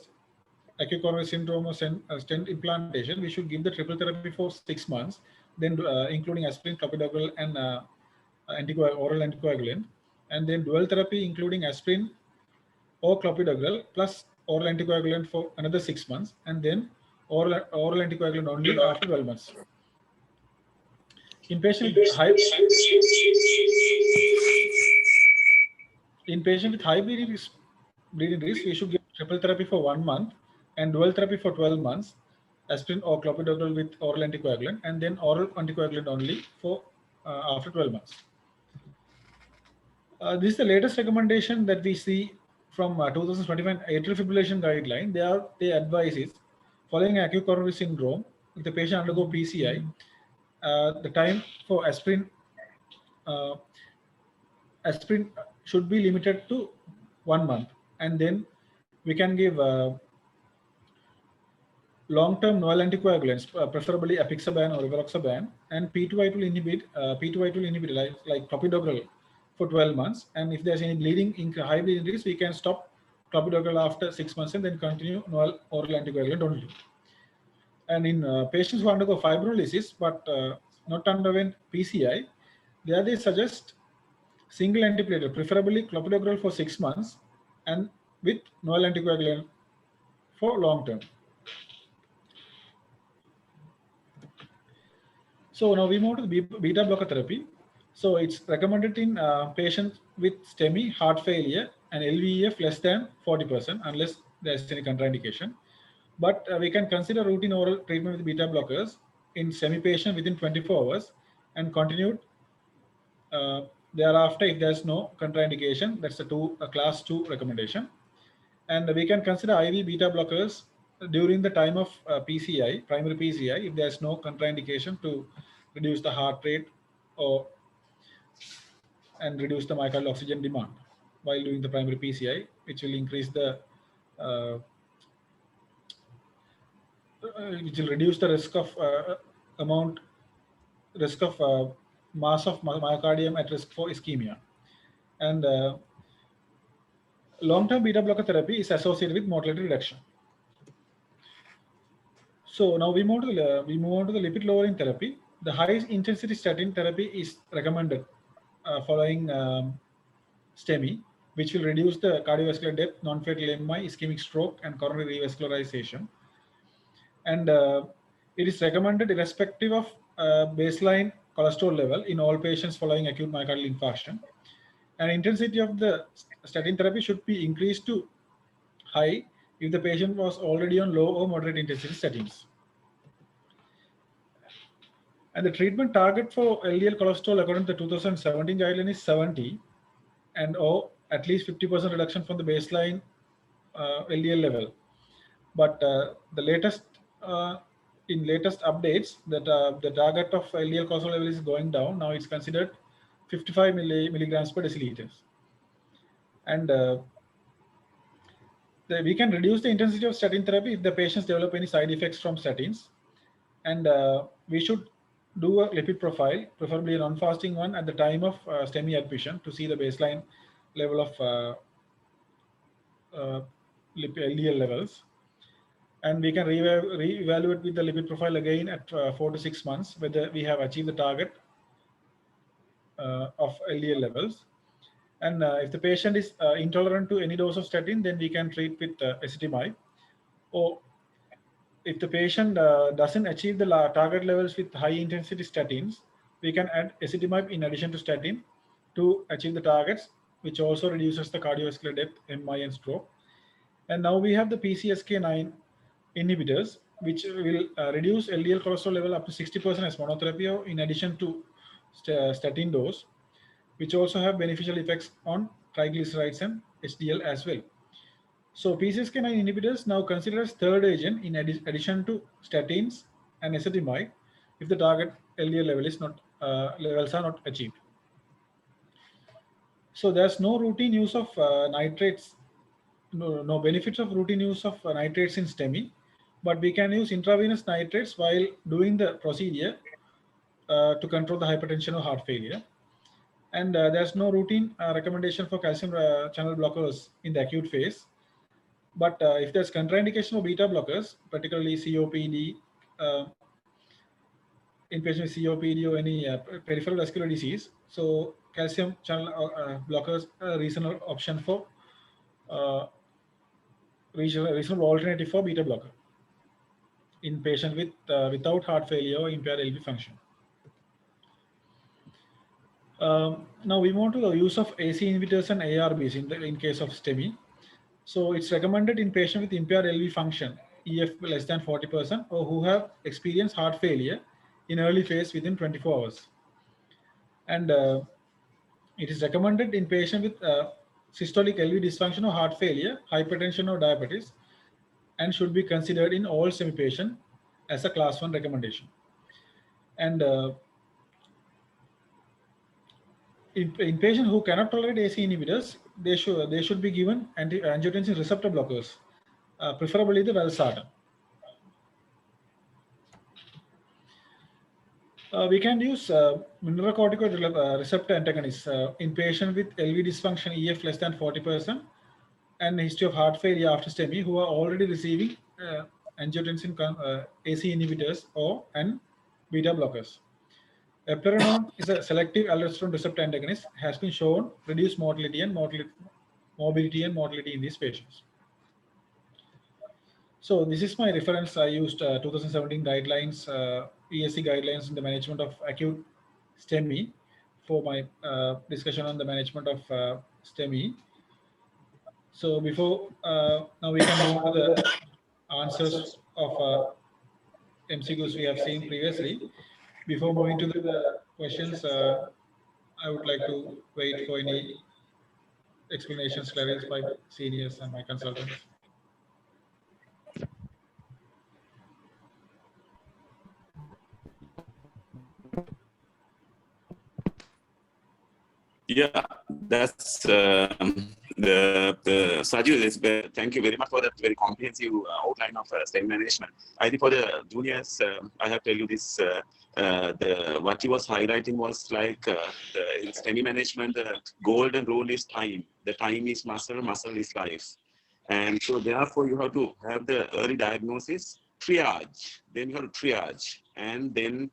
acute coronary syndrome or stent implantation, we should give the triple therapy for 6 months, then including aspirin, clopidogrel, and oral anticoagulant, and then dual therapy including aspirin or clopidogrel plus oral anticoagulant for another 6 months, and then oral anticoagulant only after 12 months. In patient with high bleeding risk, we should give triple therapy for 1 month and dual therapy for 12 months, aspirin or clopidogrel with oral anticoagulant, and then oral anticoagulant only for after 12 months. This is the latest recommendation that we see from 2021 atrial fibrillation guideline. They advise is following acute coronary syndrome, if the patient undergo PCI, the time for aspirin should be limited to 1 month, and then we can give long-term novel anticoagulants, preferably apixaban or rivaroxaban, and P2Y2 inhibitor like clopidogrel for 12 months. And if there's any high bleeding risk, we can stop clopidogrel after 6 months and then continue novel oral anticoagulant only. And in patients who undergo fibrolysis but not underwent PCI, they suggest single antiplatelet, preferably clopidogrel for 6 months and with novel anticoagulant for long term. So now we move to the beta blocker therapy. So it's recommended in patients with STEMI, heart failure, and LVEF less than 40% unless there's any contraindication. But we can consider routine oral treatment with beta blockers in STEMI patient within 24 hours and continued thereafter if there's no contraindication. That's a class 2 recommendation. And we can consider IV beta blockers during the time of PCI, primary PCI, if there's no contraindication to reduce the heart rate and reduce the myocardial oxygen demand while doing the primary PCI, which will increase the which will reduce the risk of mass of myocardium at risk for ischemia. And long-term beta blocker therapy is associated with mortality reduction. So now we move on to the lipid lowering therapy. The high intensity statin therapy is recommended following STEMI, which will reduce the cardiovascular death, non-fatal MI, ischemic stroke, and coronary revascularization. And it is recommended irrespective of baseline cholesterol level in all patients following acute myocardial infarction. And intensity of the statin therapy should be increased to high if the patient was already on low or moderate intensity statins. And the treatment target for LDL cholesterol according to the 2017 guideline is 70 or at least 50% reduction from the baseline LDL level. But the latest updates that the target of LDL cholesterol level is going down. Now it's considered 55 milligrams per deciliter. And we can reduce the intensity of statin therapy if the patients develop any side effects from statins. And we should do a lipid profile, preferably a non-fasting one, at the time of STEMI admission to see the baseline level of LDL levels. And we can re-evaluate with the lipid profile again at 4 to 6 months whether we have achieved the target of LDL levels. And if the patient is intolerant to any dose of statin, then we can treat with ezetimibe. Or if the patient doesn't achieve the target levels with high intensity statins, we can add ezetimibe in addition to statin to achieve the targets, which also reduces the cardiovascular death, MI, and stroke. And now we have the PCSK9 inhibitors, which will reduce LDL cholesterol level up to 60% as monotherapy or in addition to statin dose, which also have beneficial effects on triglycerides and HDL as well. So PCSK9 inhibitors now considered as third agent in addition to statins and ezetimibe if the target LDL level is not levels are not achieved. So there's no routine use of nitrates, no benefits of routine use of nitrates in STEMI, but we can use intravenous nitrates while doing the procedure to control the hypertension or heart failure. And there's no routine recommendation for calcium channel blockers in the acute phase. But if there's contraindication for beta blockers, particularly COPD, in patients with COPD or any peripheral vascular disease, so calcium channel blockers are a reasonable option for reasonable alternative for beta blocker in patients with without heart failure or impaired LV function. Now we move to the use of AC inhibitors and ARBs in case of STEMI. So it's recommended in patients with impaired LV function, EF less than 40%, or who have experienced heart failure in early phase within 24 hours. And it is recommended in patients with systolic LV dysfunction or heart failure, hypertension or diabetes, and should be considered in all STEMI patients as a class 1 recommendation. And in patients who cannot tolerate AC inhibitors, they should be given angiotensin receptor blockers, preferably the valsartan. We can use mineralocorticoid receptor antagonists in patients with LV dysfunction EF less than 40% and history of heart failure after STEMI who are already receiving angiotensin AC inhibitors and beta blockers. Eplerenone is a selective aldosterone receptor antagonist, has been shown reduce morbidity and mortality in these patients. So this is my reference. I used 2017 guidelines, ESC guidelines in the management of acute STEMI for my discussion on the management of STEMI. So before now we can move to the answers of MCQs we have seen previously. Before moving to the questions, I would like to wait for any explanations, clarifications by seniors and my consultants. Yeah, that's the Sajid. Thank you very much for that very comprehensive outline of STEMI management. I think for the juniors, I have to tell you this. What he was highlighting was like in STEMI management, the golden rule is time. The time is muscle, muscle is life. And so therefore you have to have the early diagnosis, triage, then you have to triage, and then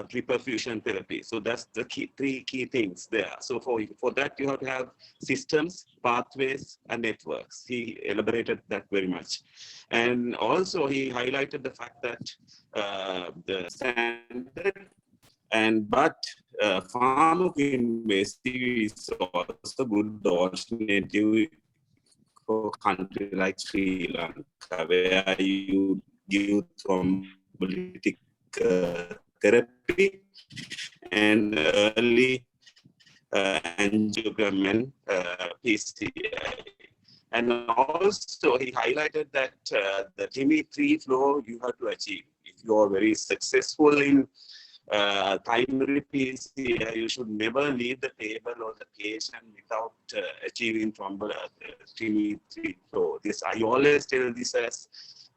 pre-perfusion therapy. So that's the three key things there. So for that you have to have systems, pathways, and networks. He elaborated that very much. And also he highlighted the fact that the standard but pharmacoinvasive is also good alternative for a country like Sri Lanka, where you give thrombolytic therapy and early angiogram and PCI. And also he highlighted that the TIMI-3 flow you have to achieve. If you are very successful in primary PCI, you should never leave the table or the patient without achieving TIMI-3 flow. This I always tell this as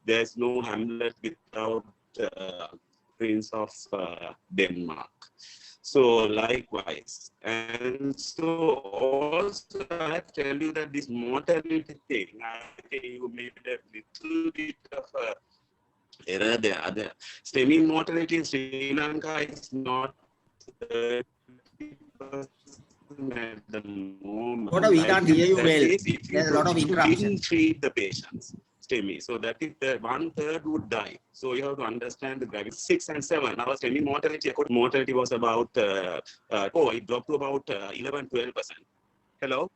there's no Hamlet without Prince of Denmark. So likewise, and so also I tell you that this mortality thing, I think you made a little bit of a error there. The STEMI mortality in Sri Lanka is not 30% at the moment. We can't hear you well. There's a lot of interruption. Didn't treat the patients. STEMI, so that if the 1/3 would die, so you have to understand the gravity. 6 and 7, our STEMI mortality was about it dropped to about 11-12%. Hello,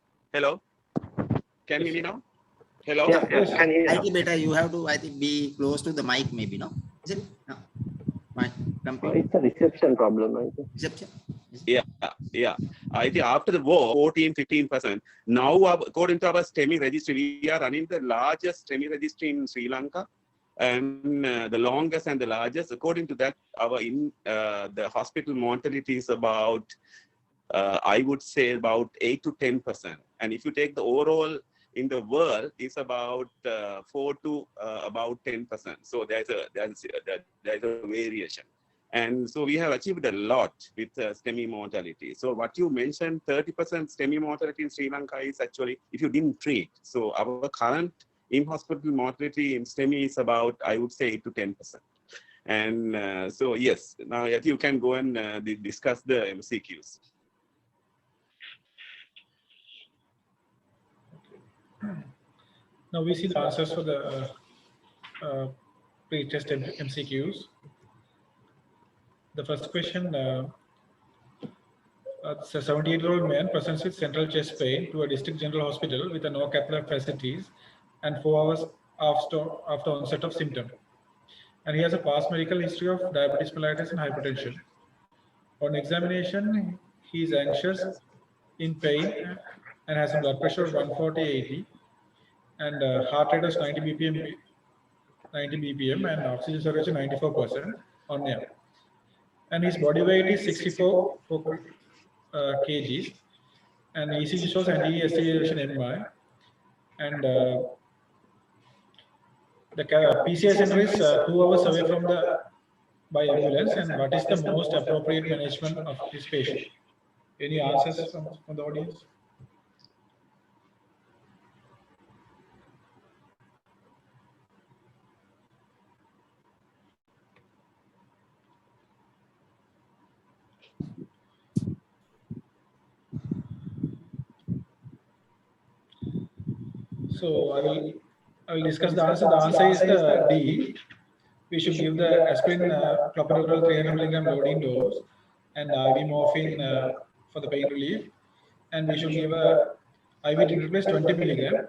can you hear me now? Hello. Yeah, can you? I think better. You have to, I think, be close to the mic, maybe. No, is it? No. Mic. It's a reception problem, I think. Reception. Yeah. I think after the war, 14-15%. Now, according to our STEMI registry, we are running the largest STEMI registry in Sri Lanka, and the longest and the largest. According to that, our the hospital mortality is about, I would say, about 8 to 10%. And if you take the overall in the world, it's about 4 to about 10%. So there's a variation. And so we have achieved a lot with STEMI mortality. So what you mentioned, 30% STEMI mortality in Sri Lanka is actually if you didn't treat. So our current in-hospital mortality in STEMI is about, I would say, 8 to 10%. And so yes, now you can go and discuss the MCQs. Now we see the answers for the pre-test MCQs. The first question, a 78-year-old man presents with central chest pain to a district general hospital with no capital facilities and 4 hours after onset of symptom. And he has a past medical history of diabetes mellitus and hypertension. On examination, he is anxious, in pain, and has a blood pressure of 140/80, and heart rate is 90 BPM, and oxygen saturation 94% on air. And his body weight is 64 kgs, and ECG shows anti-estimation MI, and the PCI center is 2 hours away from by ambulance. And what is the most appropriate management of this patient? Any answers from the audience? So I will discuss the answer. The answer is the D. We should give the aspirin clopidogrel 300 milligram loading dose and IV morphine for the pain relief. And we should give a IV replace 20 milligram,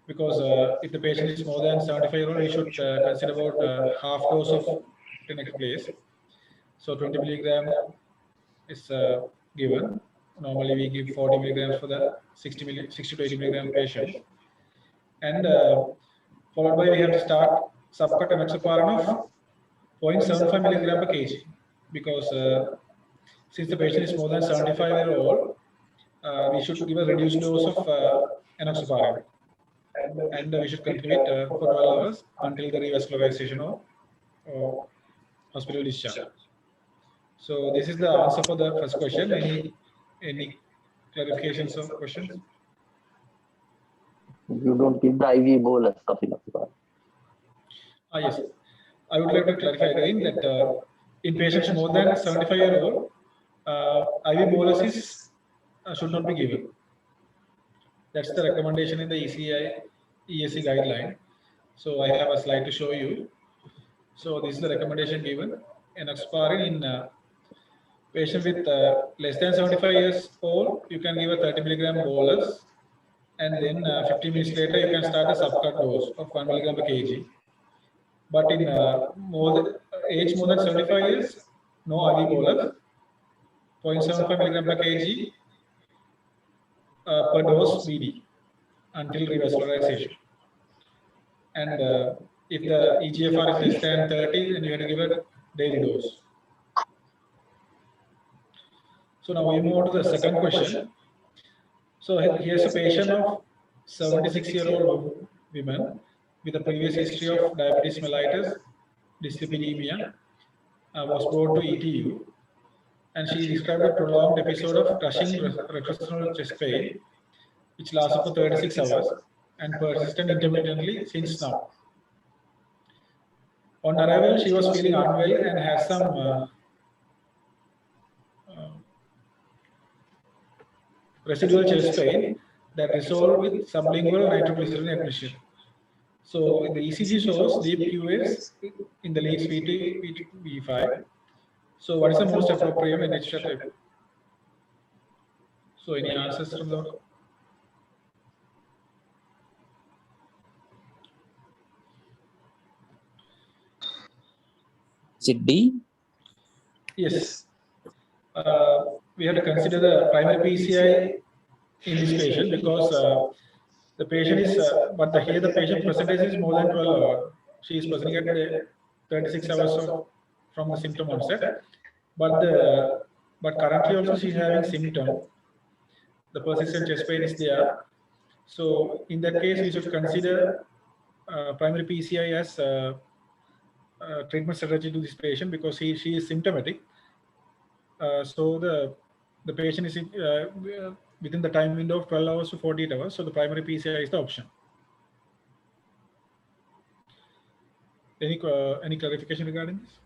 because if the patient is more than 75-year-old, we should consider about half dose of tenecteplase. So 20 milligram is given. Normally we give 40 milligrams for the 60 to 80 milligram patient. And followed by we have to start subcut enoxaparin of 0.75 milligram per kg, because since the patient is more than 75-year-old, we should give a reduced dose of enoxaparin, and we should continue it for 12 hours until the revascularization or hospital discharge. So this is the answer for the first question. Any clarifications or questions? You don't give the IV bolus of enoxaparin. Yes. I would like to clarify again that in patients more than 75-year-old, IV bolus should not be given. That's the recommendation in the ESC guideline. So I have a slide to show you. So this is the recommendation given. Enoxaparin in patient with less than 75 years old, you can give a 30 milligram bolus, and then 15 minutes later you can start a subcut dose of 1 milligram per kg. But in age more than 75 years, no IV bolus, 0.75 milligram per kg per dose BD until revascularization. And if the EGFR is less than 30, then you have to give a daily dose. So now we move to the second question. So here's a patient of 76-year-old woman with a previous history of diabetes mellitus, dyslipidemia, was brought to ETU, and she described a prolonged episode of crushing recurrent chest pain, which lasted for 36 hours and persisted intermittently since now. On arrival, she was feeling unwell and had some residual chest pain that resolved with sublingual nitroglycerin admission. So the ECG shows deep QS in the leads V2, V5. So what is the most appropriate NH type? So any answers from the? Is it D? Yes. We have to consider the primary PCI in this patient, because the patient is, here the patient percentage is more than 12 hours. She is presenting at 36 hours from the symptom onset, but currently also she is having symptom. The persistent chest pain is there. So in that case, we should consider primary PCI as treatment strategy to this patient, because she is symptomatic. So the patient is within the time window of 12 hours to 48 hours. So the primary PCI is the option. Any clarification regarding this?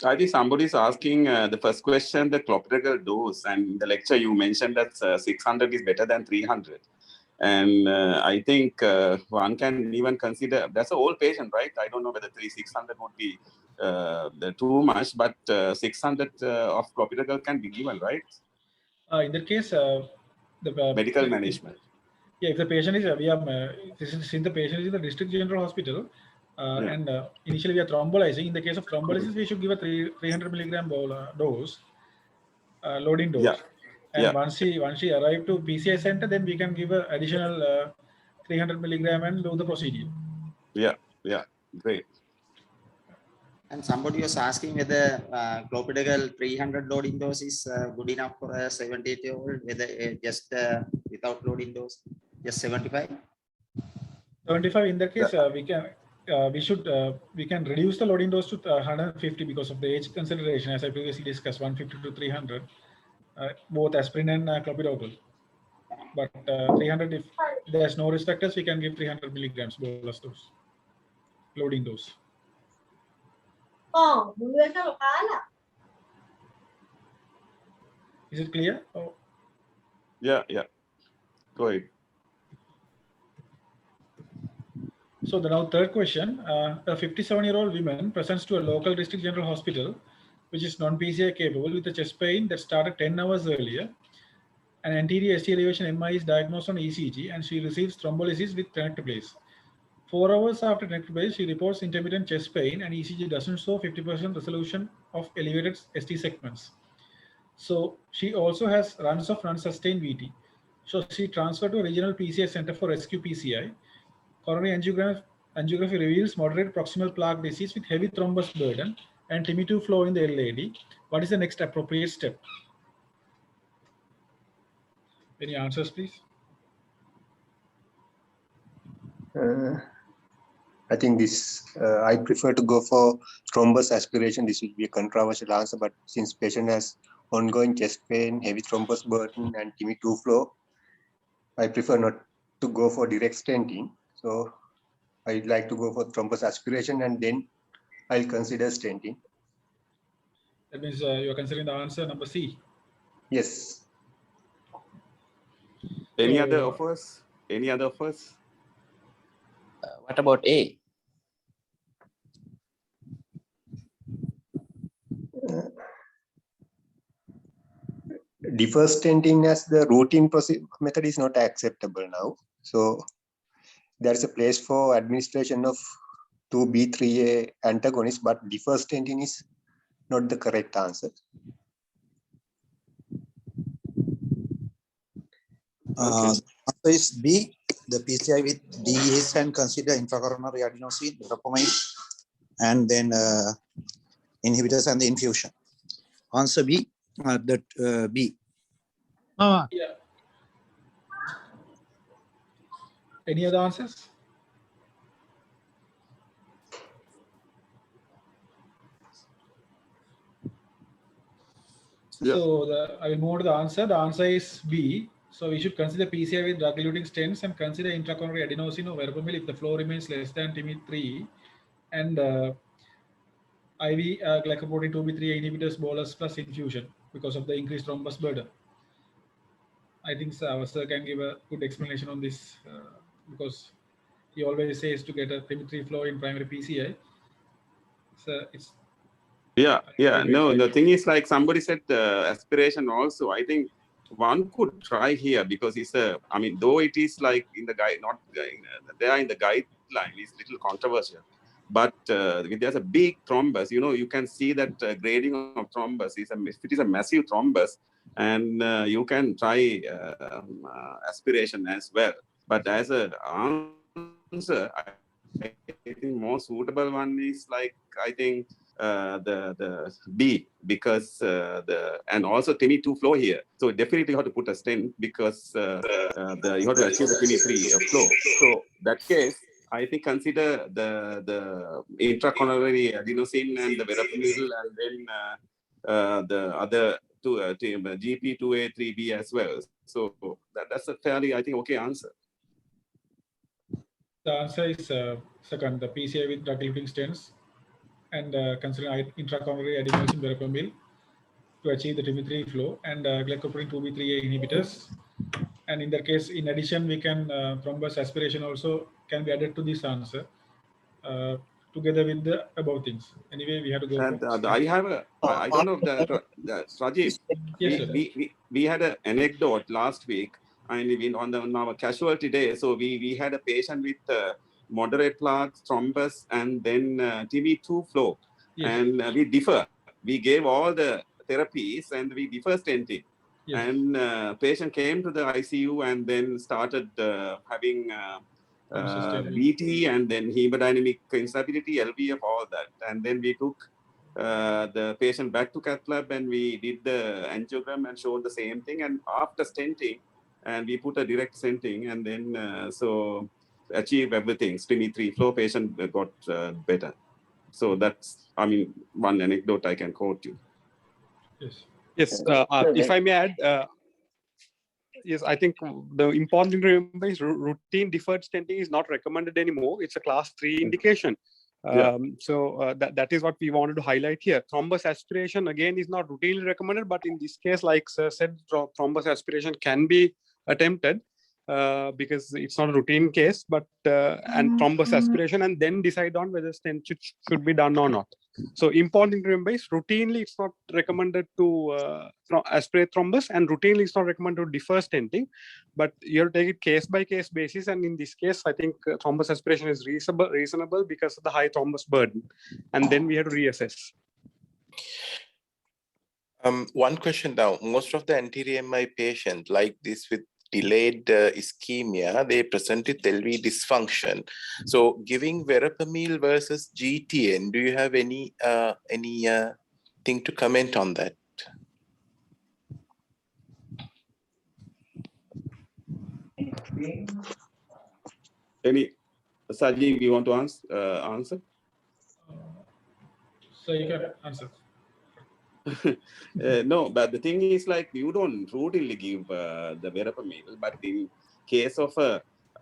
I think somebody is asking the first question, the clopidogrel dose, and in the lecture you mentioned that 600 is better than 300. And I think one can even consider, that's an old patient, right? I don't know whether 600 would be too much, but 600 of clopidogrel can be given, right? In that case, the Medical management. Yeah, if the patient is, since the patient is in the district general hospital, and initially we are thrombolizing. In the case of thrombolysis, we should give a 300 milligram dose, loading dose. And once she arrived to PCI center, then we can give an additional 300 milligram and do the procedure. Yeah, great. And somebody was asking whether clopidogrel 300 loading dose is good enough for a 78-year-old, whether just without loading dose, just 75? 75 in that case, we can reduce the loading dose to 150 because of the age consideration, as I previously discussed, 150 to 300, both aspirin and clopidogrel. But 300, if there's no risk factors, we can give 300 milligrams bolus dose, loading dose. Oh, is it clear? Oh. Yeah. Go ahead. So the now third question, a 57-year-old woman presents to a local district general hospital, which is non-PCI capable, with a chest pain that started 10 hours earlier. An anterior ST elevation MI is diagnosed on ECG, and she receives thrombolysis with tenecteplase. 4 hours after tenecteplase, she reports intermittent chest pain, and ECG doesn't show 50% resolution of elevated ST segments. So she also has runs of non-sustained VT. So she transferred to a regional PCI center for rescue PCI. Coronary angiography reveals moderate proximal plaque disease with heavy thrombus burden and TIMI2 flow in the LAD. What is the next appropriate step? Any answers, please? I think this, I prefer to go for thrombus aspiration. This will be a controversial answer, but since patient has ongoing chest pain, heavy thrombus burden, and TIMI2 flow, I prefer not to go for direct stenting. So I'd like to go for thrombus aspiration, and then I'll consider stenting. That means you're considering the answer number C. Yes. Any other offers? Any other offers? What about A? Defer stenting as the routine method is not acceptable now. So there's a place for administration of 2B3A antagonist, but defer stenting is not the correct answer. Answer is B. The PCI with DES and consider intracoronary adenosine, verapamil, and then inhibitors and the infusion. Answer B. B. Yeah. Any other answers? Yeah. So I will move to the answer. The answer is B. So we should consider PCI with drug-eluting stents and consider intracoronary adenosine or verapamil if the flow remains less than TIMI3, and IV glycoprotein 2B3 inhibitors bolus plus infusion because of the increased thrombus burden. I think our sir can give a good explanation on this because he always says to get a TIMI3 flow in primary PCI. So it's no, the thing is, like somebody said, aspiration also. I think one could try here because it's though it is like in the guide, not there in the guideline, it's little controversial. But if there's a big thrombus, you can see that grading of thrombus is if it is a massive thrombus, and you can try aspiration as well. But as an answer, I think more suitable one is like the B, because and also TIMI2 flow here. So definitely you have to put a stent because you have to achieve the TIMI3 flow. So that case, I think consider the intracoronary adenosine and the verapamil, and then the other two GP2A 3B as well. So that's a fairly, I think, okay answer. The answer is second, the PCI with drug-eluting stents and considering intracoronary adenosine verapamil to achieve the TIMI3 flow, and glycoprotein 2B3A inhibitors. And in that case, in addition, we can thrombus aspiration also can be added to this answer. together with the above things. Anyway, we have to go And for I have a, I don't know the Rajiv. Yes, sir. We had an anecdote last week, and we on our casualty day. So we had a patient with moderate plaques, thrombus, and then TV2 flow, Yes. and we differ. We gave all the therapies, and we differ stenting. Yes. And patient came to the ICU and then started having BT and then hemodynamic instability, LVF, all that. And then we took the patient back to cath lab and we did the angiogram and showed the same thing. And after stenting, and we put a direct stenting and then so achieve everything. STEMI 3 flow, patient got better. So that's, I mean, one anecdote I can quote you. Yes. Yes, if I may add, yes, I think the important thing to remember is routine deferred stenting is not recommended anymore. It's a class 3 indication. So that is what we wanted to highlight here. Thrombus aspiration again is not routinely recommended, but in this case, like Sir said, thrombus aspiration can be attempted because it's not a routine case, but and thrombus aspiration, and then decide on whether stent should be done or not. So important to remember is routinely it's not recommended to aspirate thrombus, and routinely it's not recommended to defer stenting, but you have to take it case by case basis. And in this case, I think thrombus aspiration is reasonable because of the high thrombus burden, and then we have to reassess. One question now. Most of the anterior MI patient like this with delayed ischemia, they present with LV dysfunction. So giving verapamil versus GTN, do you have any thing to comment on that? Any, Saji, you want to answer? So you can answer. No, but the thing is like you don't routinely give the verapamil, but in case of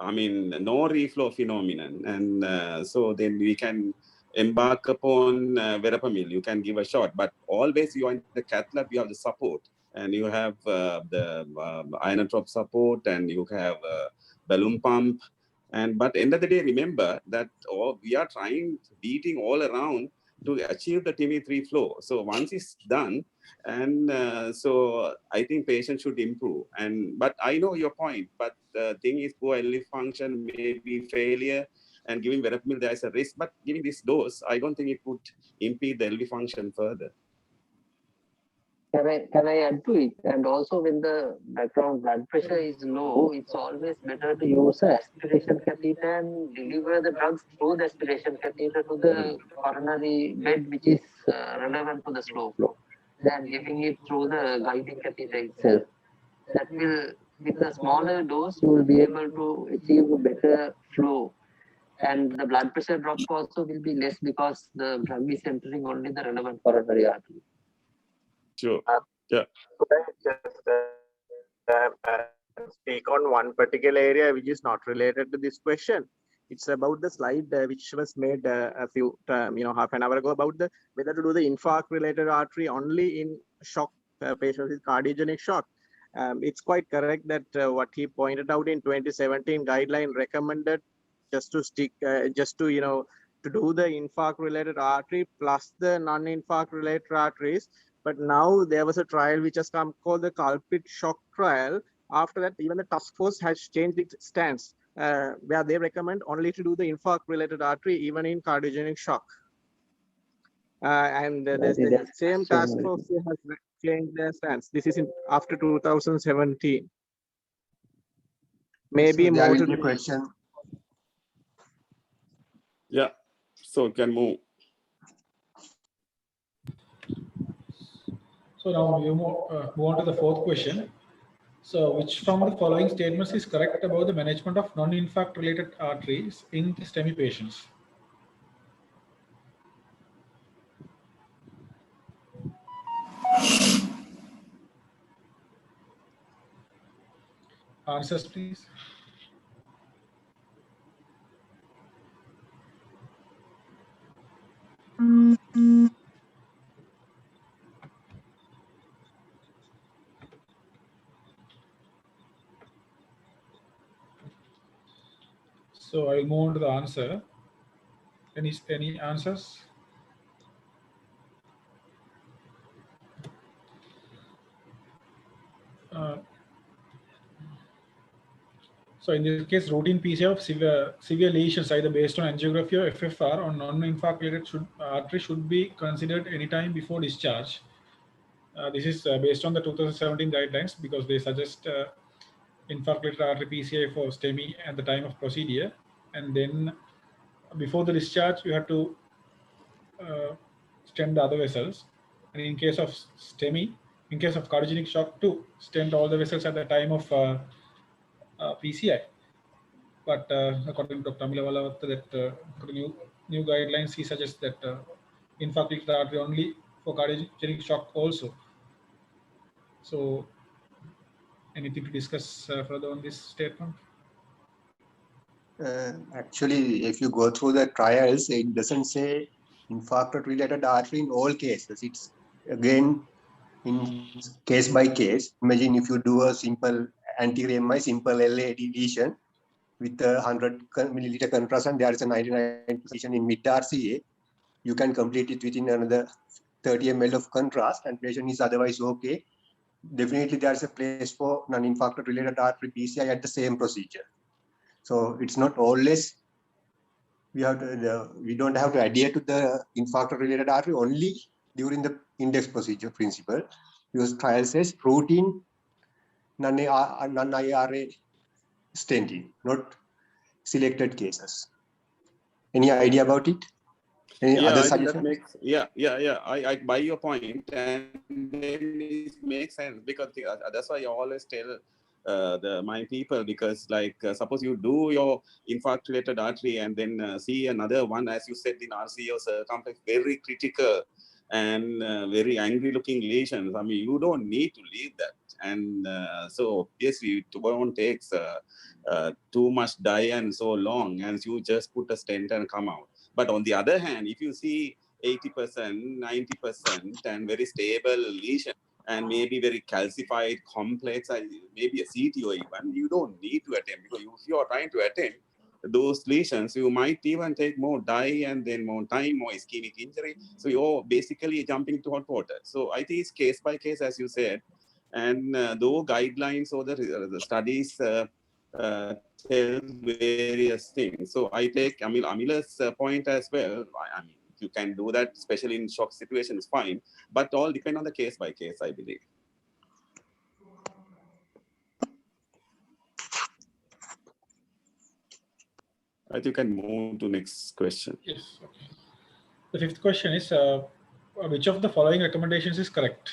I mean, no reflow phenomenon, and so then we can embark upon verapamil. You can give a shot, but always you are in the cath lab, you have the support, and you have the inotrope support, and you have balloon pump, and but end of the day, remember that we are beating all around to achieve the TIMI3 flow. So once it's done, and so I think patients should improve. But I know your point, but the thing is poor LV function, maybe failure, and giving verapamil, there is a risk, but giving this dose, I don't think it would impede the LV function further. Can I add to it? And also when the background blood pressure is low, it's always better to use an aspiration catheter and deliver the drugs through the aspiration catheter to the coronary bed, which is relevant to the slow flow, than giving it through the guiding catheter itself. That will, with a smaller dose, you will be able to achieve a better flow. And the blood pressure drop also will be less because the drug is entering only the relevant coronary artery. Sure. Yeah. Could I just speak on one particular area which is not related to this question? It's about the slide which was made a few, half an hour ago about the whether to do the infarct-related artery only in shock patients with cardiogenic shock. It's quite correct that what he pointed out in 2017 guideline recommended just to stick, to do the infarct-related artery plus the non-infarct-related arteries. But now there was a trial which has come called the culprit shock trial. After that, even the task force has changed its stance, where they recommend only to do the infarct-related artery even in cardiogenic shock. And the same task force has changed their stance. This is after 2017. Maybe so more to the question. Yeah. So can move. So now we move on to the fourth question. So which from the following statements is correct about the management of non-infarct related arteries in the STEMI patients? Answers, please. So I'll move on to the answer. Any answers? So in this case, routine PCI of severe lesions either based on angiography or FFR on non-infarct-related artery should be considered anytime before discharge. This is based on the 2017 guidelines because they suggest infarct-related artery PCI for STEMI at the time of procedure, and then before the discharge you have to stent the other vessels, and in case of STEMI, in case of cardiogenic shock, to stent all the vessels at the time of PCI. But according to Dr. Amila Valavath, that new guidelines, he suggests that infarct-related artery only for cardiogenic shock also. So, anything to discuss further on this statement? Actually, if you go through the trials, it doesn't say infarct-related artery in all cases. It's again in case by case. Imagine if you do a simple anterior MI, simple LAD lesion with a 100 milliliter contrast, and there is a 99% lesion in mid RCA, you can complete it within another 30 ml of contrast, and patient is otherwise okay. Definitely, there is a place for non-infarct-related artery PCI at the same procedure. So it's not always we don't have to adhere to the infarct-related artery only during the index procedure principle, because trial says routine non-IRA stenting, not selected cases. Any idea about it? Any other I think that suggestions? makes, I buy your point, and then it makes sense because that's why I always tell my people, because like suppose you do your infarct-related artery and then see another one, as you said, in RCA or circumflex, very critical and very angry-looking lesions. I mean, you don't need to leave that, and so obviously it won't take too much dye and so long, and you just put a stent and come out. But on the other hand, if you see 80%, 90% and very stable lesion, and maybe very calcified, complex, maybe a CTO even, you don't need to attend, because if you are trying to attend those lesions, you might even take more dye and then more time, more ischemic injury. So you're basically jumping into hot water. So I think it's case by case, as you said, and though guidelines or the studies tell various things. So I take Amila's point as well. I mean, you can do that, especially in shock situations, fine, but all depend on the case by case, I believe. I think you can move to next question. Yes. Okay. The fifth question is, which of the following recommendations is correct?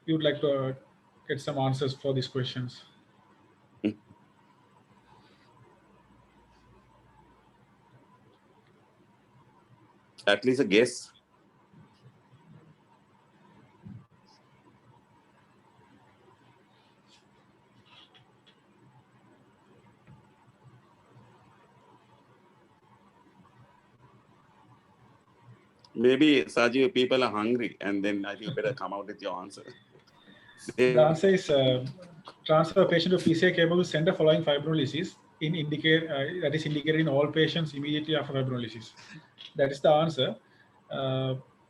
You would like to get some answers for these questions. At least a guess. Maybe, Saji, people are hungry, and then I think you better come out with your answer. The answer is transfer a patient to PCI capable center following fibrinolysis that is indicated in all patients immediately after fibrinolysis. That is the answer.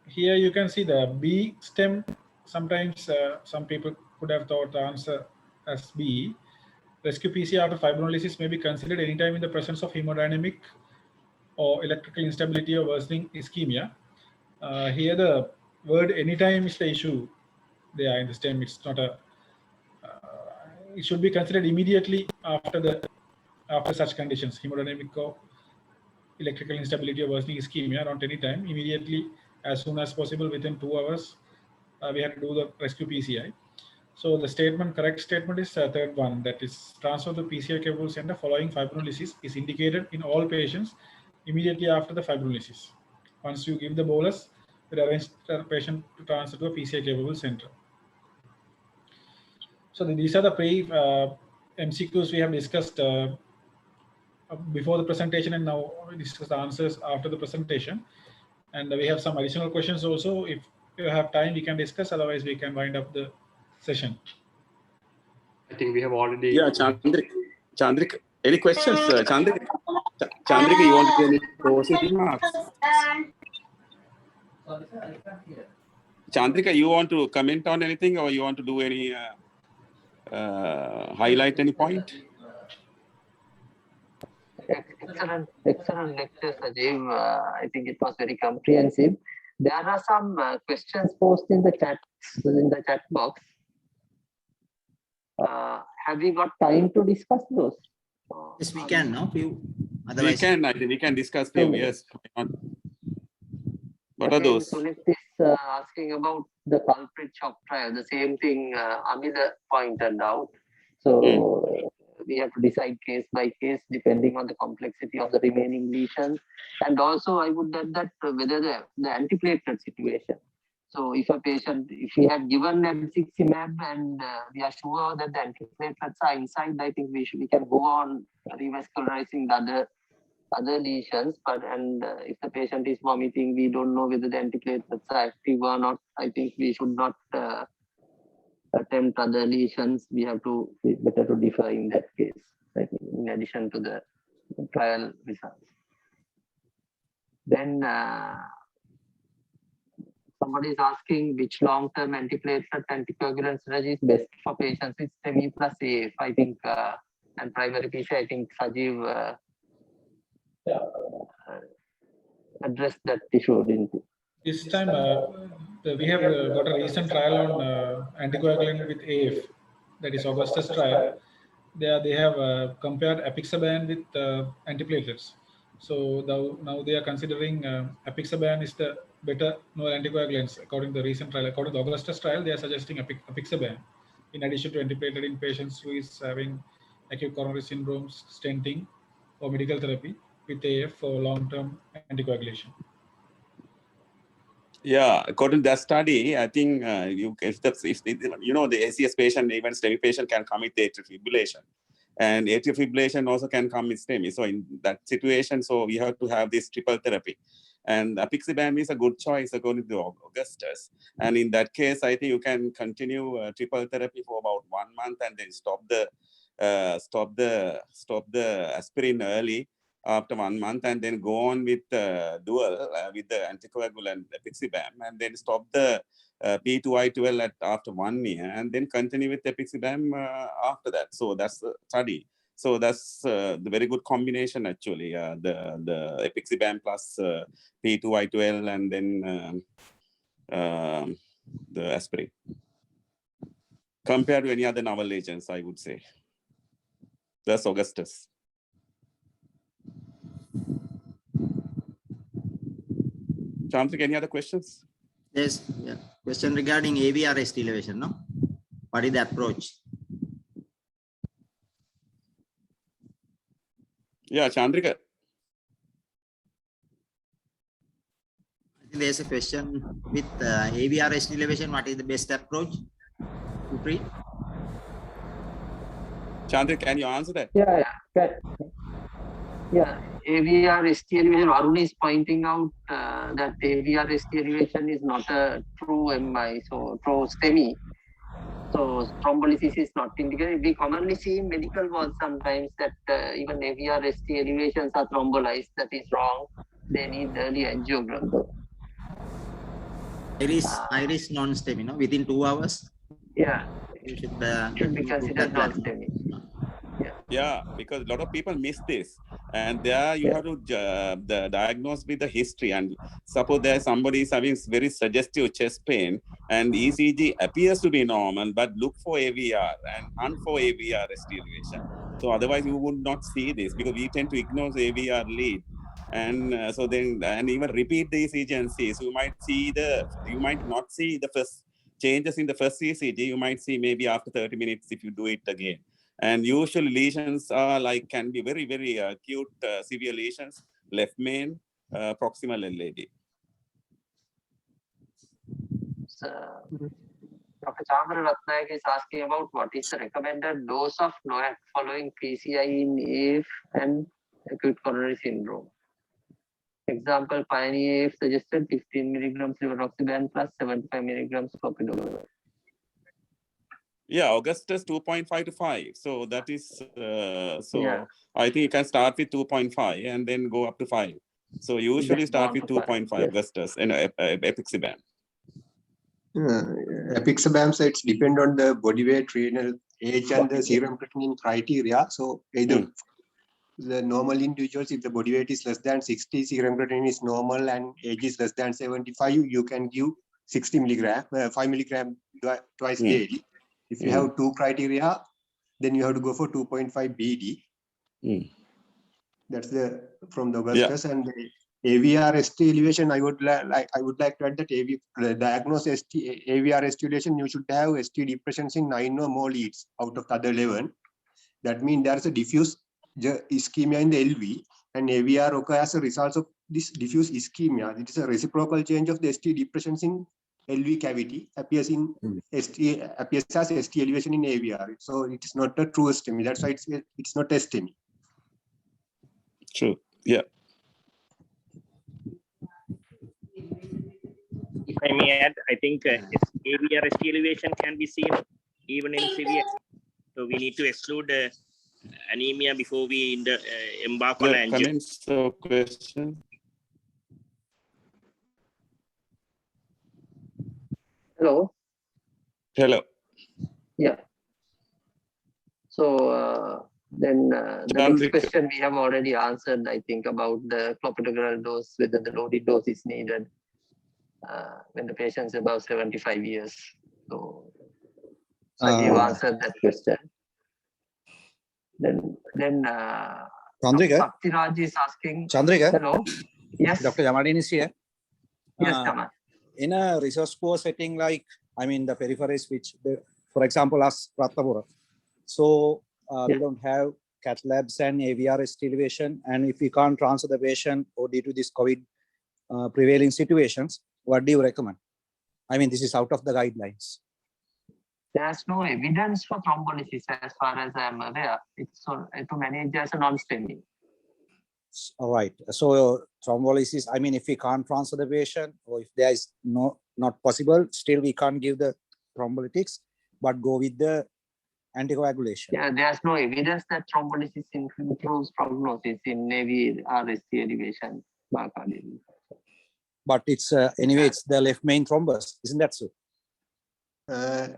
Here you can see the B stem. Sometimes some people could have thought the answer as B. Rescue PCI after fibrinolysis may be considered anytime in the presence of hemodynamic or electrical instability or worsening ischemia. Here the word anytime is the issue. They are in the stem. It's not a. It should be considered immediately after such conditions, hemodynamic or electrical instability or worsening ischemia, not any time. Immediately, as soon as possible, within 2 hours, we have to do the rescue PCI. So the correct statement is third one, that is transfer to PCI capable center following fibrinolysis is indicated in all patients immediately after the fibrinolysis. Once you give the bolus, we arrange the patient to transfer to a PCI capable center. So these are the MCQs we have discussed before the presentation, and now we discuss the answers after the presentation. And we have some additional questions also. If you have time, we can discuss. Otherwise, we can wind up the session. I think we have already. Yeah, Chandrika, any questions? Chandrika, you want to do any closing remarks? Chandrika, you want to comment on anything, or you want to do any highlight any point? Excellent lecture, Sajeev. I think it was very comprehensive. There are some questions posted in the chat box. Have we got time to discuss those? Yes, we can now. We can. I think we can discuss few. Yes. What are those? Sunit is asking about the culprit shock trial. The same thing Amida pointed out. So we have to decide case by case depending on the complexity of the remaining lesions. And also I would add that whether the antiplatelet situation. So if a patient, if we have given abciximab and we are sure that the antiplatelets are inside, I think we can go on revascularizing the other lesions. But if the patient is vomiting, we don't know whether the antiplatelets are active or not. I think we should not attempt other lesions. We have to better to defer in that case, I think, in addition to the trial results. Then somebody is asking which long-term antiplatelet anticoagulant strategy is best for patients with STEMI plus AF. I think and primary PC. I think Sajeev addressed that issue, didn't he? This time, we have got a recent trial on anticoagulant with AF, that is Augustus trial. They have compared apixaban with antiplatelets. So now they are considering apixaban is the better anticoagulants according to the recent trial. According to the Augustus trial, they are suggesting apixaban in addition to antiplatelet in patients who is having acute coronary syndromes, stenting, or medical therapy with AF for long-term anticoagulation. Yeah, according to that study, I think if the ACS patient, even STEMI patient can commit atrial fibrillation, and atrial fibrillation also can come with STEMI. So in that situation, so we have to have this triple therapy, and apixaban is a good choice according to Augustus. And in that case, I think you can continue triple therapy for about 1 month and then stop the aspirin early after 1 month, and then go on with dual with the anticoagulant apixaban, and then stop the P2I12 after 1 year, and then continue with apixaban after that. So that's the study. So that's the very good combination actually. The apixaban plus P2I12 and then the aspirin compared to any other novel agents, I would say. That's Augustus. Chandrika, any other questions? Yes, yeah. Question regarding AVR-ST elevation, no? What is the approach? Yeah, Chandrika. I think there's a question with AVR-ST elevation. What is the best approach to treat? Chandrika, can you answer that? Yeah, AVR-ST elevation. Arun is pointing out that AVR-ST elevation is not a true MI, so true STEMI. So thrombolysis is not indicated. We commonly see in medical world sometimes that even AVR-ST elevations are thrombolized. That is wrong. They need early angiogram. Iris non-STEMI, no? Within 2 hours? Yeah. You should be considered non-STEMI. Yeah, because a lot of people miss this, and there you have to diagnose with the history. And suppose there somebody is having very suggestive chest pain, and ECG appears to be normal, but look for AVR and hunt for AVR-ST elevation. So otherwise, you would not see this because we tend to ignore the AVR lead, and so then even repeat the ECG and see. So you might not see the first changes in the first ECG. You might see maybe after 30 minutes if you do it again. And usually lesions are can be very, very acute, severe lesions, left main, proximal LAD. Dr. Chandra Ratnayak is asking about what is the recommended dose of NOAC following PCI in AF and acute coronary syndrome. Example, Pioneer AF suggested 15 milligrams rivaroxaban plus 75 milligrams clopidogrel. Yeah, Augustus 2.5 to 5. So that is, Yeah. I think you can start with 2.5 and then go up to 5. So usually Then start go with up to 5, 2.5 yes. Augustus and apixaban. Apixaban, so it's depend on the body weight, renal age, and the serum creatinine criteria. So either the normal individuals, if the body weight is less than 60, serum creatinine is normal, and age is less than 75, you can give 60 milligram, 5 milligram twice daily. If you have two criteria, then you have to go for 2.5 BD. That's the from the Augustus and the AVR ST elevation. I would like to add that diagnose ST AVR ST elevation. You should have ST depressions in 9 or more leads out of the other 11. That means there is a diffuse ischemia in the LV, and AVR occurs as a result of this diffuse ischemia. It is a reciprocal change of the ST depressions in LV cavity appears in appears as ST elevation in AVR. So it is not a true STEMI. That's why it's not STEMI. True. Yeah. If I may add, I think AVR ST elevation can be seen even in severe. So we need to exclude anemia before we embark on angio. Comments or questions? Hello. Hello. Yeah. So then the next question we have already answered, I think, about the clopidogrel dose, whether the loaded dose is needed when the patient is above 75 years. So you've answered that question. Then Chandrika? Saktiraj is asking. Chandrika? Hello. Yes. Dr. Jamaldin is here. Yes, Kamal. In a resource poor setting, like, I mean, the peripheries, which, for example, us Ratnapura. So we don't have cath labs and AVR elevation. And if we can't transfer the patient or due to this COVID prevailing situations, what do you recommend? I mean, this is out of the guidelines. There's no evidence for thrombolysis as far as I'm aware. It's to manage as a non-STEMI. All right. So thrombolysis, I mean, if we can't transfer the patient or if there is not possible, still we can't give the thrombolytics, but go with the anticoagulation. Yeah, there's no evidence that thrombolysis improves prognosis in AVR ST elevation. But it's anyway, it's the left main thrombus, isn't that so?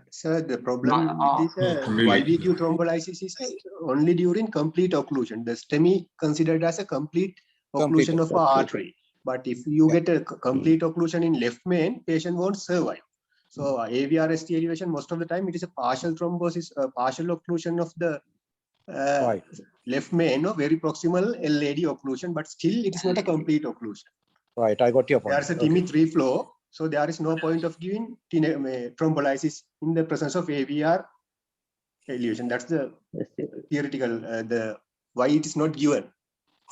Sir, the problem with this YVQ thrombolysis is only during complete occlusion. The STEMI considered as a complete occlusion of our artery. But if you get a complete occlusion in left main, patient won't survive. So AVR ST elevation, most of the time it is a partial thrombosis, a partial occlusion of the left main, very proximal LAD occlusion, but still it is not a complete occlusion. Right, I got your point. There's a TIMI 3 flow. So there is no point of giving thrombolysis in the presence of AVR elevation. That's the theoretical, the why it is not given.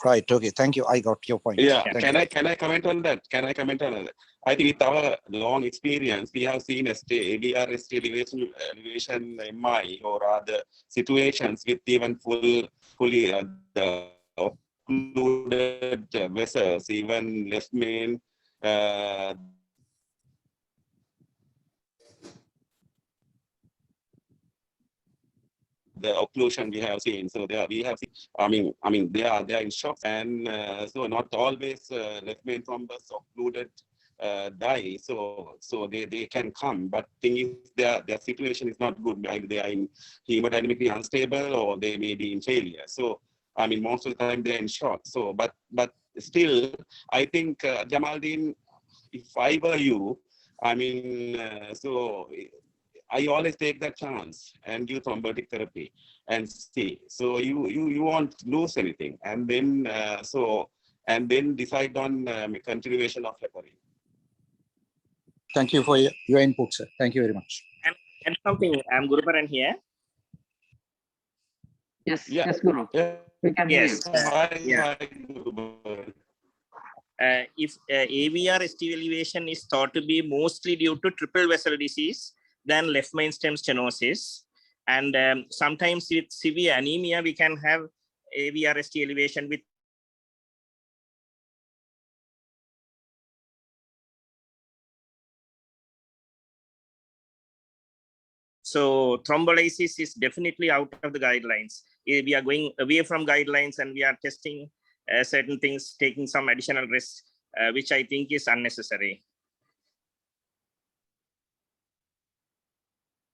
Right. Okay. Thank you. I got your point. Yeah. Can I comment on that? I think with our long experience, we have seen AVR ST elevation MI or other situations with even fully the occluded vessels, even left main. The occlusion we have seen, so we have seen. I mean, they are in shock, and so not always left main thrombus occluded die. So they can come, but thing is their situation is not good. Either they are in hemodynamically unstable or they may be in failure. So I mean, most of the time they are in shock. So but still, I think Jamaldin, if I were you, I mean, so I always take that chance and give thrombolytic therapy and see. So you won't lose anything, and then decide on continuation of heparin. Thank you for your input, sir. Thank you very much. And something, I'm Guruparan here. Yes, yes, Guru. Yeah. We can hear you. If AVR ST elevation is thought to be mostly due to triple vessel disease than left main stem stenosis, and sometimes with severe anemia, we can have AVR ST elevation with So thrombolysis is definitely out of the guidelines. We are going away from guidelines and we are testing certain things, taking some additional risks, which I think is unnecessary.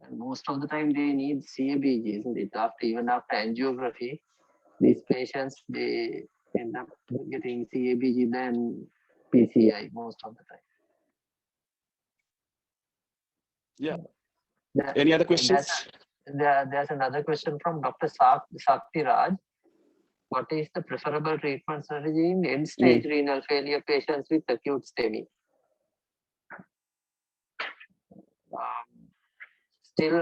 And most of the time they need CABG, isn't it? Even after angiography, these patients, they end up getting CABG than PCI most of the time. Yeah. Any other questions? There's another question from Dr. Sakti Raj. What is the preferable treatment strategy in end-stage renal failure patients with acute STEMI? Still,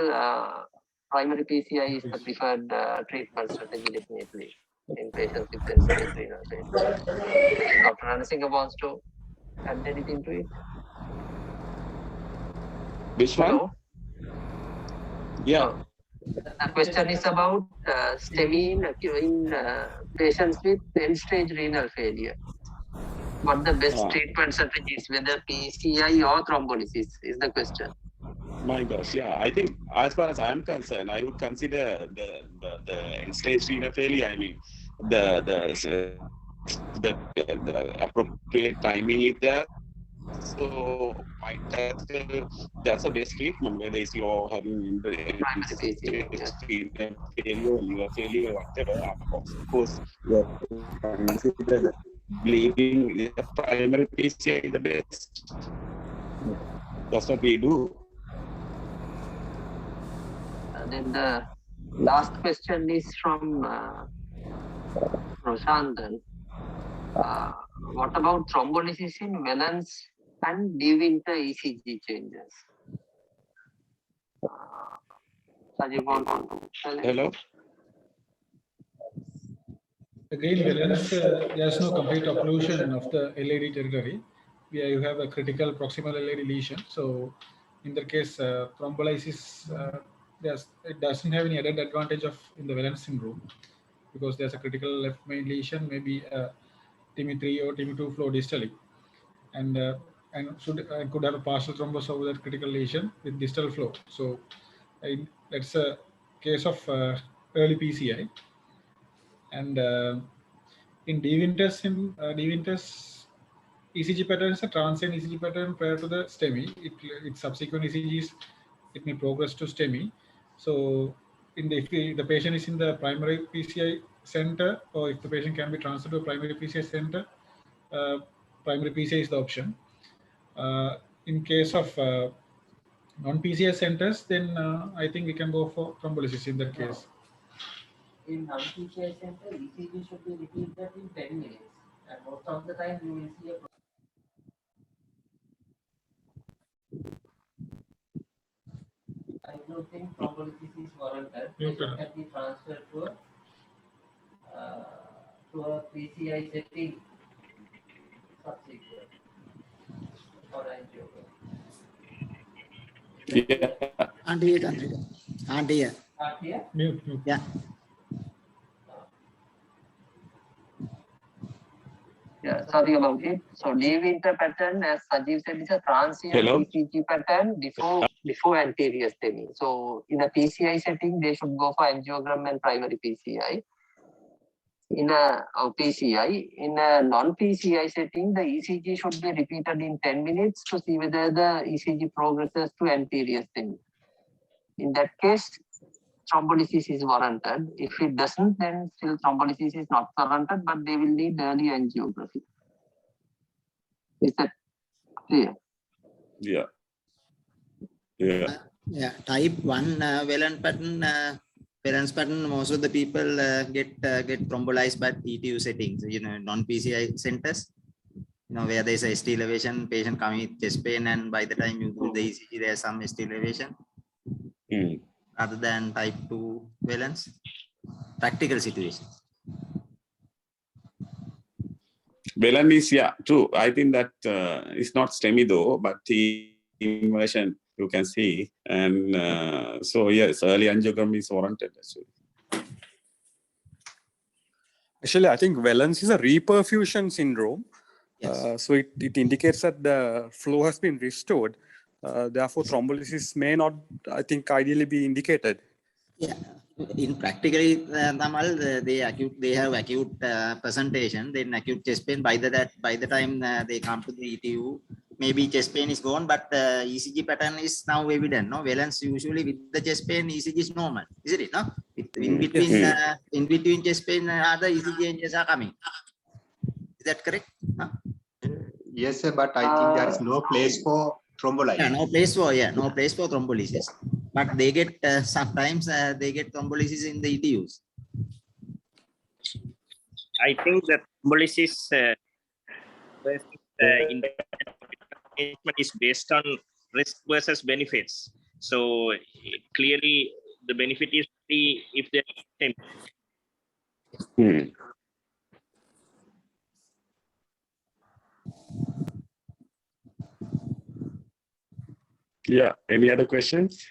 primary PCI is the preferred treatment strategy, definitely, in patients with end-stage renal failure. Dr. Ranasinghe wants to add anything to it? Which one? Hello? Yeah. The question is about STEMI in patients with end-stage renal failure. What the best treatment strategy is, whether PCI or thrombolysis, is the question. My gosh, yeah. I think as far as I'm concerned, I would consider the end-stage renal failure. I mean, the appropriate timing is there. So that's a best treatment, whether it's you're having the end-stage failure, liver failure, whatever. Of course, you consider the bleeding, the primary PCI is the best. That's what we do. And then the last question is from Roshandan. What about thrombolysis in Wellens and De Winter ECG changes? Hello? Again, Wellens, there's no complete occlusion of the LAD territory. Where you have a critical proximal LAD lesion. So in that case, thrombolysis, it doesn't have any added advantage in the Wellens syndrome because there's a critical left main lesion, maybe TIMI3 or TIMI2 flow distally, and could have a partial thrombus over that critical lesion with distal flow. So that's a case of early PCI. And in De Winter's ECG pattern is a transient ECG pattern prior to the STEMI. Its subsequent ECGs, it may progress to STEMI. So if the patient is in the primary PCI center, or if the patient can be transferred to a primary PCI center, primary PCI is the option. In case of non-PCI centers, then I think we can go for thrombolysis in that case. In non-PCI center, ECG should be repeated in 10 minutes. And most of the time you will see a I don't think thrombolysis is warranted. It can be transferred to a PCI setting subsequent for angiography. Yeah. Mute. Yeah. Yeah, sorry about it. So De Winter pattern, as Sajeev said, is a transient ECG pattern before anterior STEMI. So in a PCI setting, they should go for angiogram and primary PCI. In a non-PCI setting, the ECG should be repeated in 10 minutes to see whether the ECG progresses to anterior STEMI. In that case, thrombolysis is warranted. If it doesn't, then still thrombolysis is not warranted, but they will need early angiography. Is that clear? Yeah. Yeah. Type 1 Wellens pattern, most of the people get thrombolized by PTU settings, non-PCI centers, where there's a ST elevation, patient coming with chest pain, and by the time you do the ECG, there's some ST elevation. Other than type 2 Wellens, practical situation. Wellens is, true. I think that it's not STEMI though, but inversion you can see. And so yes, early angiogram is warranted actually. Actually, I think Wellens is a reperfusion syndrome. Yes. So it indicates that the flow has been restored. Therefore, thrombolysis may not, I think, ideally be indicated. Yeah, in practically, Tamal, they have acute presentation, then acute chest pain. By the time they come to the ETU, maybe chest pain is gone, but ECG pattern is now evident. No, valence usually with the chest pain, ECG is normal, isn't it? No, in between chest pain, other ECG changes are coming. Is that correct? No? Yes, sir, but I think there is no place for thrombolysis. Yeah, no place for thrombolysis. But they get sometimes they get thrombolysis in the ETUs. I think that thrombolysis is based on risk versus benefits. So clearly, the benefit is if they Yeah. Any other questions?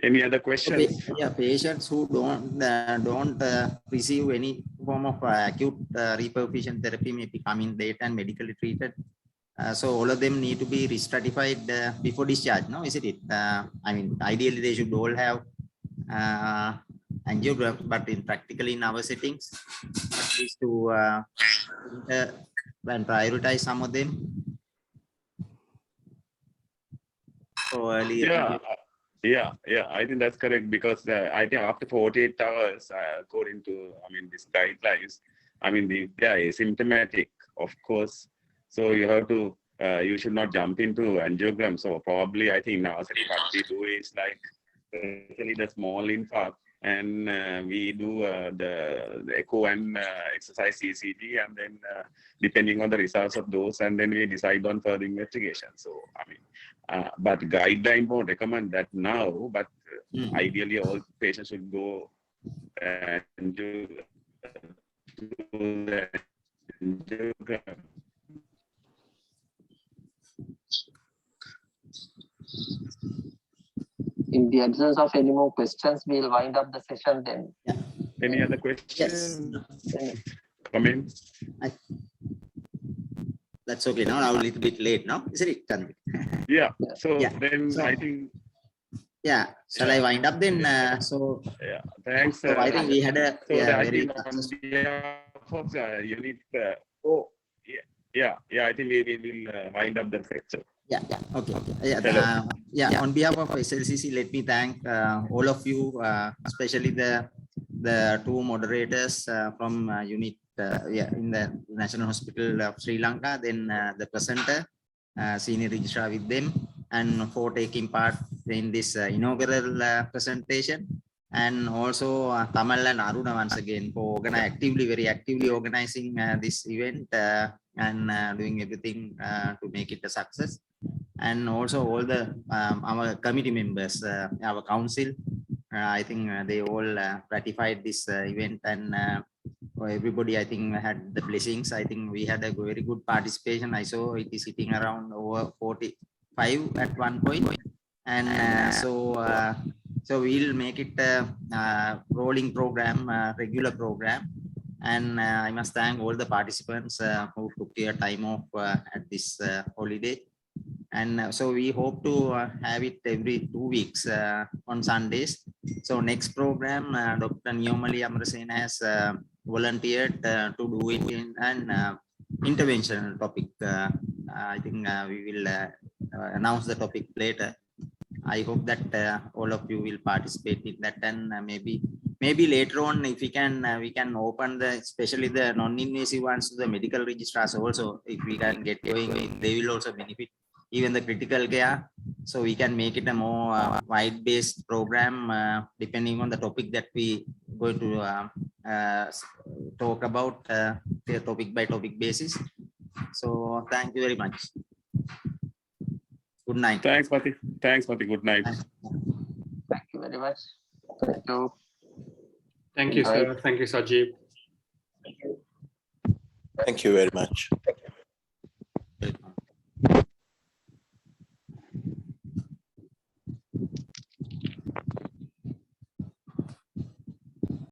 Any other questions? Yeah, patients who don't receive any form of acute reperfusion therapy may be coming late and medically treated. So all of them need to be re-stratified before discharge. No, isn't it? I mean, ideally they should all have angiograms, but practically in our settings, at least to and prioritize some of them. So earlier. Yeah, I think that's correct, because I think after 48 hours, according to, these guidelines, they are asymptomatic, of course. So you have to, you should not jump into angiogram. So probably, I think now what we do is like, especially the small infarct, and we do the echo and exercise ECG, and then depending on the results of those, and then we decide on further investigation. So, but guideline won't recommend that now, but ideally all patients should go and do the angiogram. In the absence of any more questions, we'll wind up the session then. Yeah. Any other questions? Yes. Comments? That's okay. Now a little bit late now, isn't it? Yeah. So then I think. Yeah. Shall I wind up then? So. Yeah. Thanks. So I think we had a very. Unit. I think we will wind up the lecture. Yeah. Okay. On behalf of SLCC, let me thank all of you, especially the two moderators from unit in the National Hospital of Sri Lanka, then the presenter, senior registrar with them, and for taking part in this inaugural presentation, and also Tamal and Aruna once again for very actively organizing this event and doing everything to make it a success. And also all the our committee members, our council, I think they all ratified this event, and everybody, I think, had the blessings. I think we had a very good participation. I saw it is sitting around over 45 at one point, and so we'll make it a rolling program, regular program. And I must thank all the participants who took their time off at this holiday. And so we hope to have it every 2 weeks on Sundays. So next program, Dr. Niyomali Amrasena has volunteered to do it in an intervention topic. I think we will announce the topic later. I hope that all of you will participate in that, and maybe later on, if we can open especially the non-invasive ones to the medical registrars also. If we can get going, they will also benefit, even the critical care. So we can make it a more wide-based program depending on the topic that we going to talk about, the topic by topic basis. So thank you very much. Good night. Thanks, Pati. Good night. Thank you very much. Thank you. Thank you, sir. Thank you, Sajib. Thank you very much.